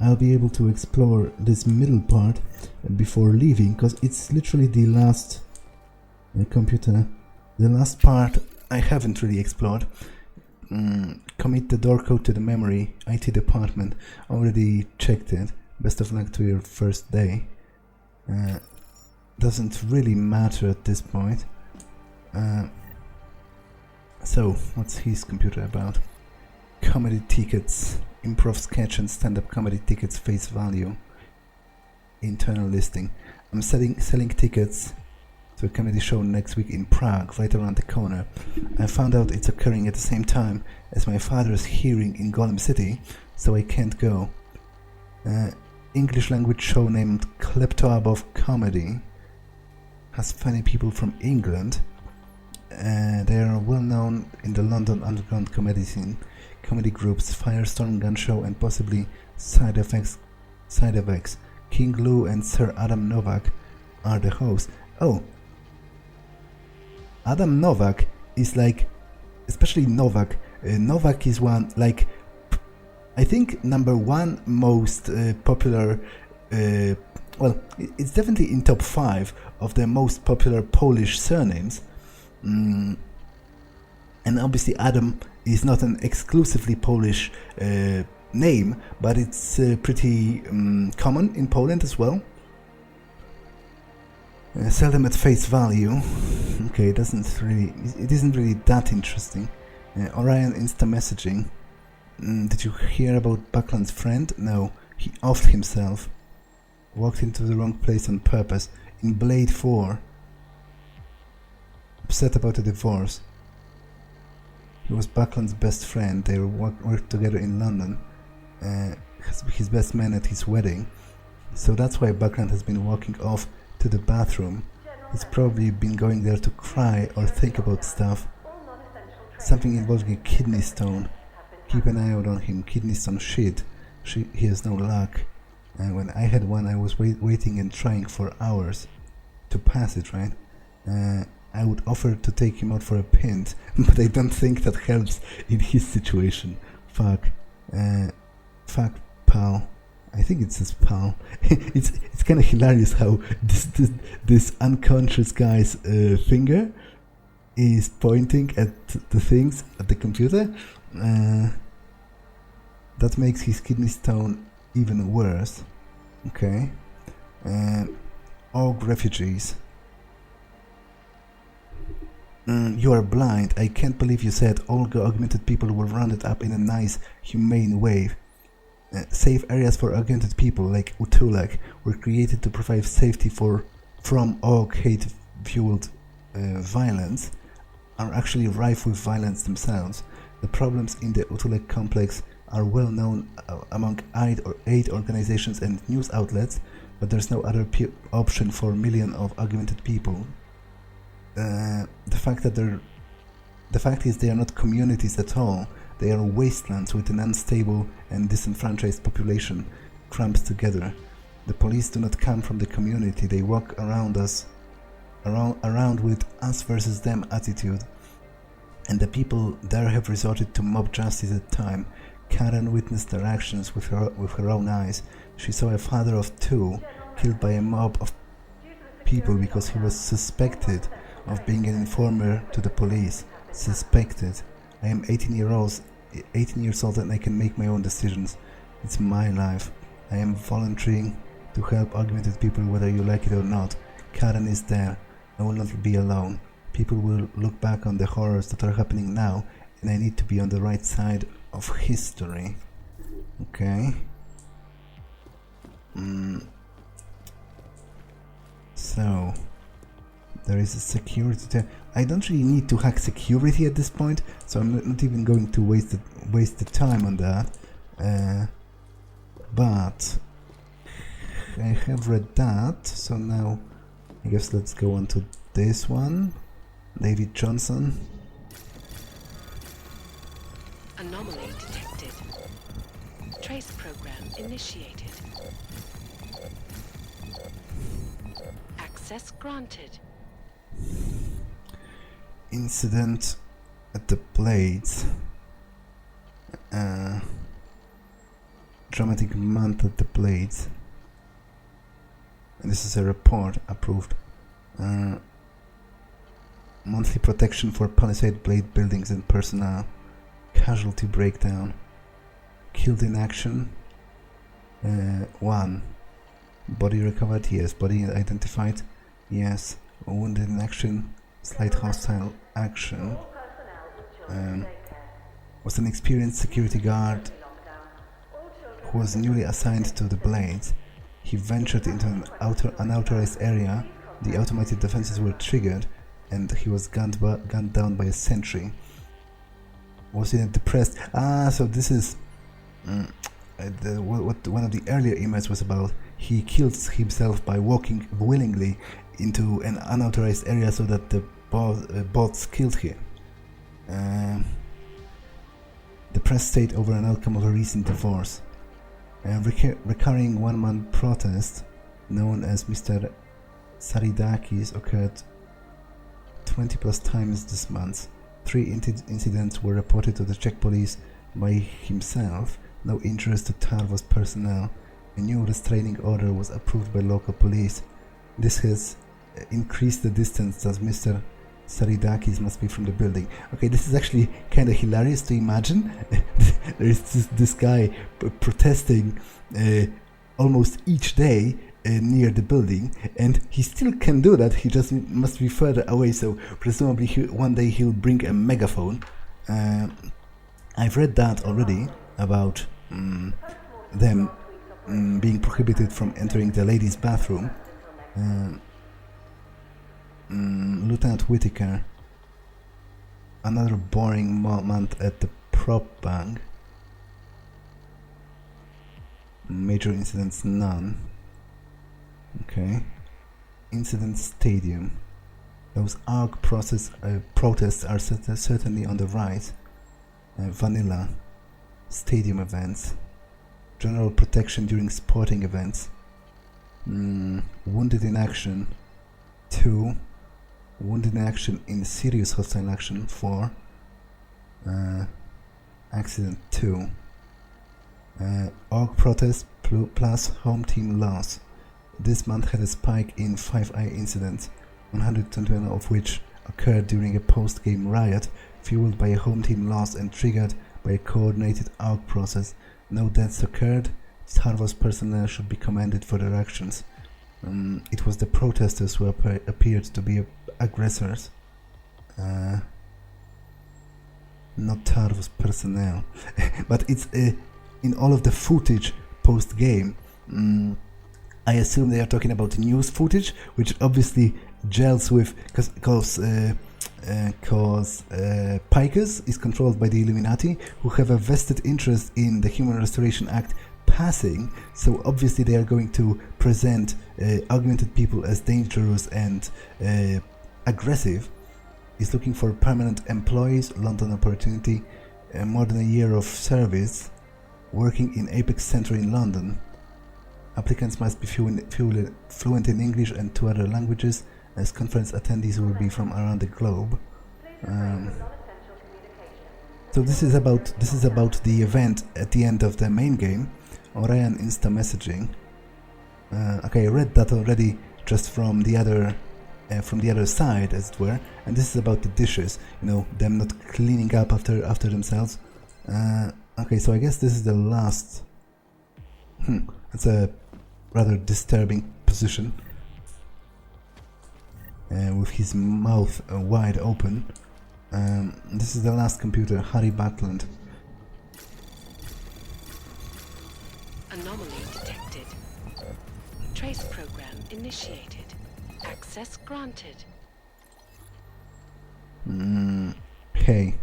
S1: I'll be able to explore this middle part before leaving, because it's literally the last the last part I haven't really explored. Commit the door code to the memory. IT department. Already checked it. Best of luck to your first day. Doesn't really matter at this point. So, what's his computer about? Comedy tickets, improv sketch and stand-up comedy tickets face value. Internal listing. I'm selling tickets to a comedy show next week in Prague, right around the corner. I found out it's occurring at the same time as my father's hearing in Golem City, so I can't go. English language show named Klepto-Above Comedy. Has funny people from England. They are well known in the London underground comedy scene. Comedy groups Firestorm Gun Show and possibly Side Effects. King Lou and Sir Adam Novak are the hosts. Oh, Adam Novak is like, especially Novak. Novak is one, like, I think #1 most popular. Well, it's definitely in top 5 of the most popular Polish surnames. And obviously Adam is not an exclusively Polish name, but it's pretty common in Poland as well. Seldom at face value. Okay, it isn't really that interesting. Orion Insta messaging. Did you hear about Buckland's friend? No, he offed himself. Walked into the wrong place on purpose. In Blade 4. Upset about a divorce. He was Buckland's best friend. They worked together in London. His best man at his wedding. So that's why Buckland has been walking off to the bathroom. He's probably been going there to cry or think about stuff. Something involving a kidney stone. Keep an eye out on him. Kidney stone shit. He has no luck. When I had one, I was waiting and trying for hours to pass it, right? I would offer to take him out for a pint, but I don't think that helps in his situation. Fuck. Fuck, pal. I think it says pal. It's kind of hilarious how this unconscious guy's finger is pointing at the things at the computer. That makes his kidney stone even worse. Okay. Org refugees. You are blind. I can't believe you said all augmented people were rounded up in a nice, humane way. Safe areas for augmented people, like Utulak, were created to provide safety from org hate-fueled violence, are actually rife with violence themselves. The problems in the Utulak complex are well known among aid organizations and news outlets, but there's no other option for millions of augmented people. The fact is they are not communities at all. They are wastelands with an unstable and disenfranchised population cramped together. The police do not come from the community. They walk around with us versus them attitude. And the people there have resorted to mob justice at the time. Karen witnessed their actions with her own eyes. She saw a father of 2 killed by a mob of people because he was suspected of being an informer to the police. Suspected. I am 18 years old and I can make my own decisions. It's my life. I am volunteering to help augmented people whether you like it or not. Karen is there. I will not be alone. People will look back on the horrors that are happening now, and I need to be on the right side of history. Okay. So there is a security I don't really need to hack security at this point, so I'm not even going to waste the time on that. But I have read that, so now I guess let's go on to this one. David Johnson.
S5: Anomaly detected. Trace program initiated. Access granted.
S1: Incident at the Blades. Dramatic month at the Blades. And this is a report approved. Monthly protection for Palisade Blade buildings and personnel. Casualty breakdown. Killed in action. 1. Body recovered, yes. Body identified, yes. Wounded in action. Slight hostile action. Was an experienced security guard who was newly assigned to the Blades. He ventured into an unauthorized area the automated defenses were triggered and he was gunned down by a sentry. Was he depressed? So this is what one of the earlier emails was about. He killed himself by walking willingly into an unauthorized area so that the bots killed him. Depressed state over an outcome of a recent divorce. Recurring one-man protest known as Mr. Saridakis occurred 20 plus times this month. 3 incidents were reported to the Czech police by himself. No injuries to Tarvos personnel. A new restraining order was approved by local police. This has increased the distance as Mr. Saridakis must be from the building. Okay, this is actually kind of hilarious to imagine. There is this guy protesting almost each day near the building, and he still can do that. He just must be further away, so presumably one day he'll bring a megaphone. I've read that already about them being prohibited from entering the ladies' bathroom. Lieutenant Whitaker, another boring month at the prop bank. Major incidents, none. Okay. Incident stadium. Those ARC protests are certainly on the rise. Vanilla. Stadium events. General protection during sporting events. Wounded in action. 2. Wounded in action in serious hostile action. 4. Accident 2. ARC protest plus home team loss. This month had a spike in 5i incidents, 121 of which occurred during a post-game riot fueled by a home team loss and triggered by a coordinated ARC process. No deaths occurred. Tarvos personnel should be commended for their actions. It was the protesters who appeared to be aggressors, not Tarvos personnel. But it's in all of the footage post-game. I assume they are talking about news footage, which obviously gels with because Picus is controlled by the Illuminati, who have a vested interest in the Human Restoration Act passing, so obviously they are going to present augmented people as dangerous and aggressive. Is looking for permanent employees, London opportunity, more than a year of service, working in Apex Centre in London. Applicants must be fluent in English and 2 other languages, as conference attendees will be from around the globe. So this is about the event at the end of the main game. Orion Insta messaging. Okay, I read that already, just from the other side, as it were. And this is about the dishes. You know, them not cleaning up after themselves. Okay, so I guess this is the last. That's a rather disturbing position. With his mouth wide open. This is the last computer, Harry Batland.
S5: Anomaly detected. Trace program initiated. Access granted.
S1: Hey,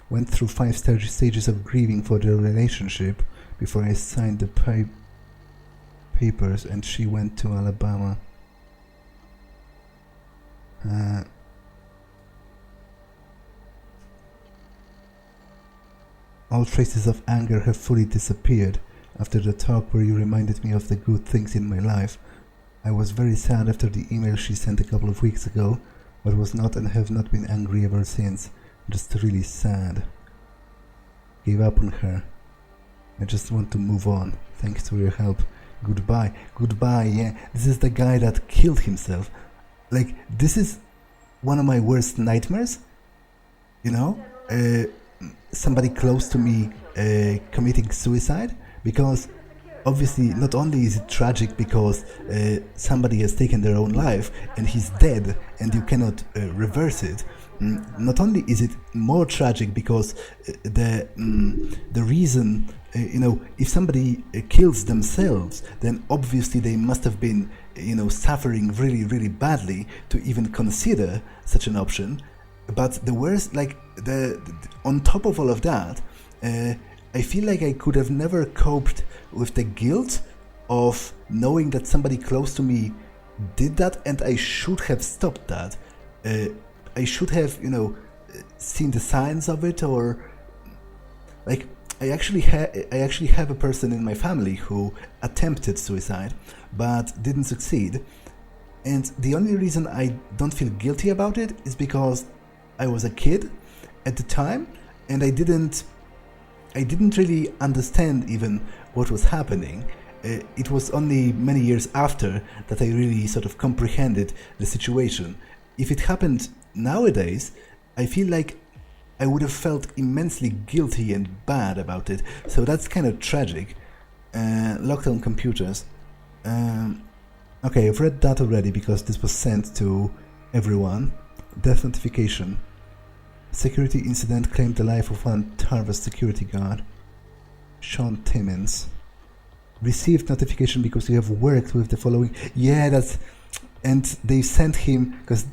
S1: went through 5 stages of grieving for their relationship before I signed the papers, and she went to Alabama. All traces of anger have fully disappeared after the talk where you reminded me of the good things in my life. I was very sad after the email she sent a couple of weeks ago, but was not and have not been angry ever since. Just really sad. Gave up on her. I just want to move on. Thanks for your help. Goodbye. Goodbye, yeah. This is the guy that killed himself. Like, this is one of my worst nightmares. You know? Somebody close to me committing suicide. Because obviously not only is it tragic because somebody has taken their own life and he's dead and you cannot reverse it, not only is it more tragic because the reason, if somebody kills themselves, then obviously they must have been, suffering really, really badly to even consider such an option. But the worst, like on top of all of that, I feel like I could have never coped with the guilt of knowing that somebody close to me did that, and I should have stopped that. I should have, seen the signs of it, or like I actually have a person in my family who attempted suicide but didn't succeed, and the only reason I don't feel guilty about it is because I was a kid at the time, and I didn't really understand even what was happening. It was only many years after that I really sort of comprehended the situation. If it happened nowadays, I feel like I would have felt immensely guilty and bad about it. So that's kind of tragic. Lockdown computers. Okay, I've read that already because this was sent to everyone. Death notification. Security incident claimed the life of one Tarvas security guard, Sean Timmins. Received notification because you have worked with the following. Yeah, that's... And they sent him... Because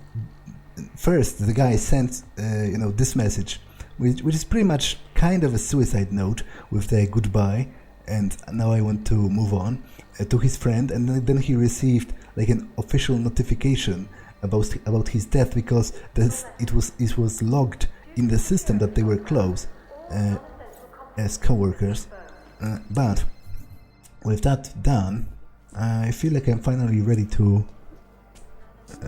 S1: first the guy sent, this message, which is pretty much kind of a suicide note with the goodbye, and now I want to move on, to his friend, and then he received like an official notification about his death because it was logged in the system that they were close as co-workers. But with that done, I feel like I'm finally ready to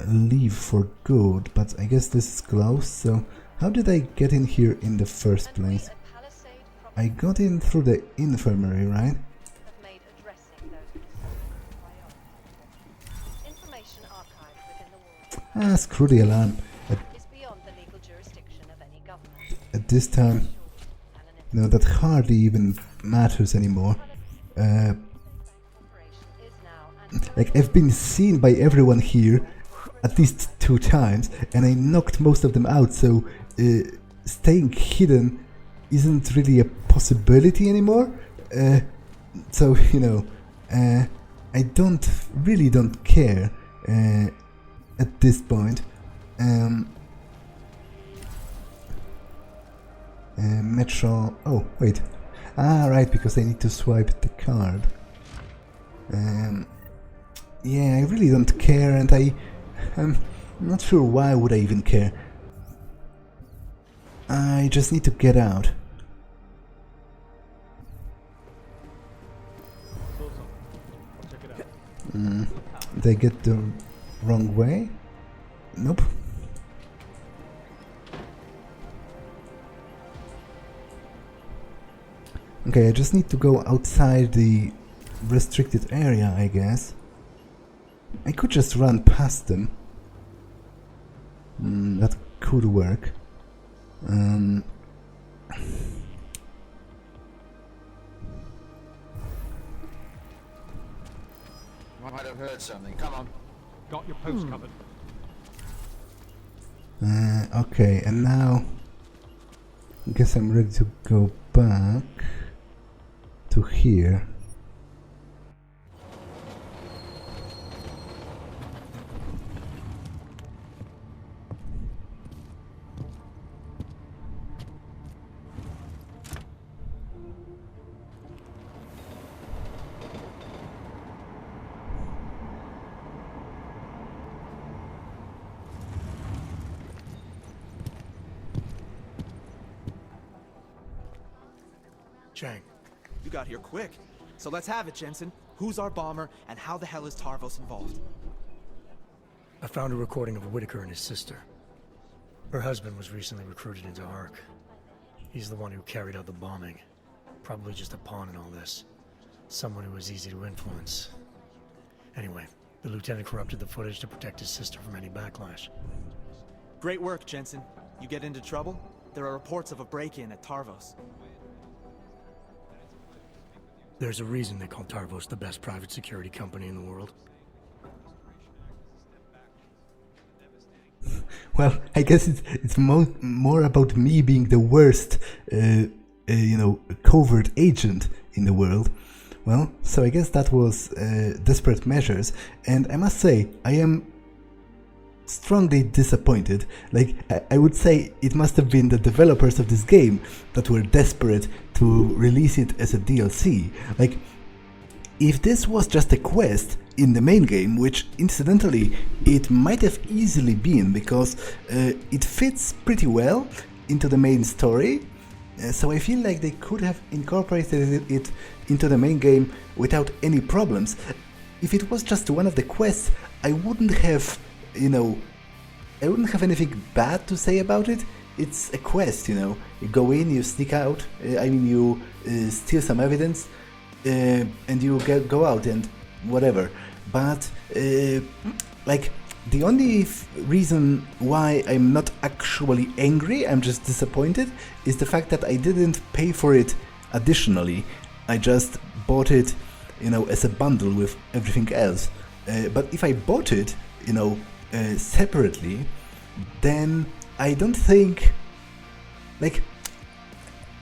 S1: leave for good, but I guess this is close. So how did I get in here in the first place? I got in through the infirmary, right? Screw the alarm. At this time, that hardly even matters anymore. Like, I've been seen by everyone here at least 2 times, and I knocked most of them out, so staying hidden isn't really a possibility anymore. So, I really don't care at this point. Metro... Oh, wait. Right, because I need to swipe the card. Yeah, I really don't care, and I'm not sure why would I even care. I just need to get out. Did I get the wrong way? Nope. Okay, I just need to go outside the restricted area, I guess. I could just run past them. That could work.
S9: You might have heard something. Come on.
S2: Got your post covered.
S1: Okay, and now I guess I'm ready to go back to here.
S12: Chang. You got here quick. So let's have it, Jensen. Who's our bomber, and how the hell is Tarvos involved?
S8: I found a recording of Whitaker and his sister. Her husband was recently recruited into ARC. He's the one who carried out the bombing. Probably just a pawn in all this. Someone who was easy to influence. Anyway, the lieutenant corrupted the footage to protect his sister from any backlash.
S12: Great work, Jensen. You get into trouble? There are reports of a break-in at Tarvos.
S8: There's a reason they call Tarvos the best private security company in the world.
S1: well, I guess it's more about me being the worst, covert agent in the world. Well, so I guess that was Desperate Measures, and I must say, I am strongly disappointed. Like, I would say it must have been the developers of this game that were desperate to release it as a DLC. Like, if this was just a quest in the main game, which incidentally it might have easily been, because it fits pretty well into the main story, so I feel like they could have incorporated it into the main game without any problems. If it was just one of the quests, I wouldn't have, I wouldn't have anything bad to say about it. It's a quest, you go in, you sneak out, you steal some evidence, and you go out and whatever. But like, the only reason why I'm not actually angry, I'm just disappointed, is the fact that I didn't pay for it additionally. I just bought it, as a bundle with everything else. But if I bought it, separately, then I don't think, like,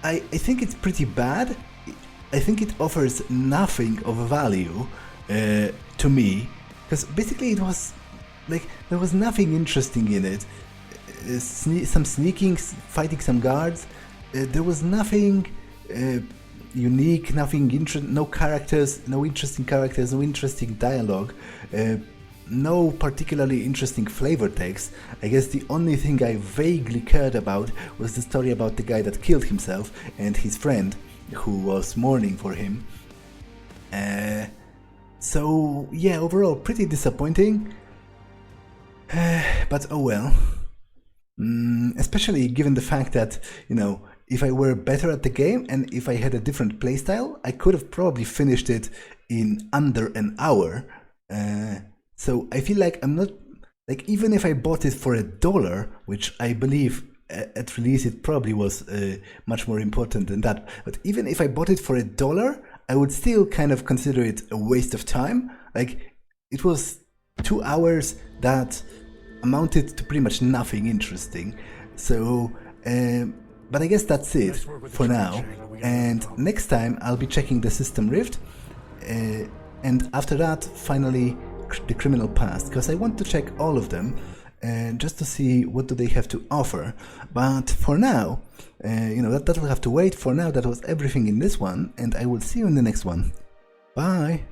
S1: I think it's pretty bad. I think it offers nothing of value to me, because basically it was like, there was nothing interesting in it. Some sneaking, fighting some guards. There was nothing unique, nothing no characters, no interesting characters, no interesting dialogue, no particularly interesting flavor text. I guess the only thing I vaguely cared about was the story about the guy that killed himself and his friend who was mourning for him. So yeah, overall pretty disappointing. But oh well. Especially given the fact that, if I were better at the game and if I had a different playstyle, I could have probably finished it in under an hour. So I feel like I'm not, like, even if I bought it for $1, which I believe at release it probably was much more important than that, but even if I bought it for $1, I would still kind of consider it a waste of time. Like, it was 2 hours that amounted to pretty much nothing interesting. So, but I guess that's it for now. And next time I'll be checking the System Rift, and after that, finally, the Criminal Past, because I want to check all of them, just to see what do they have to offer. But for now, that will have to wait. For now, that was everything in this one, and I will see you in the next one. Bye!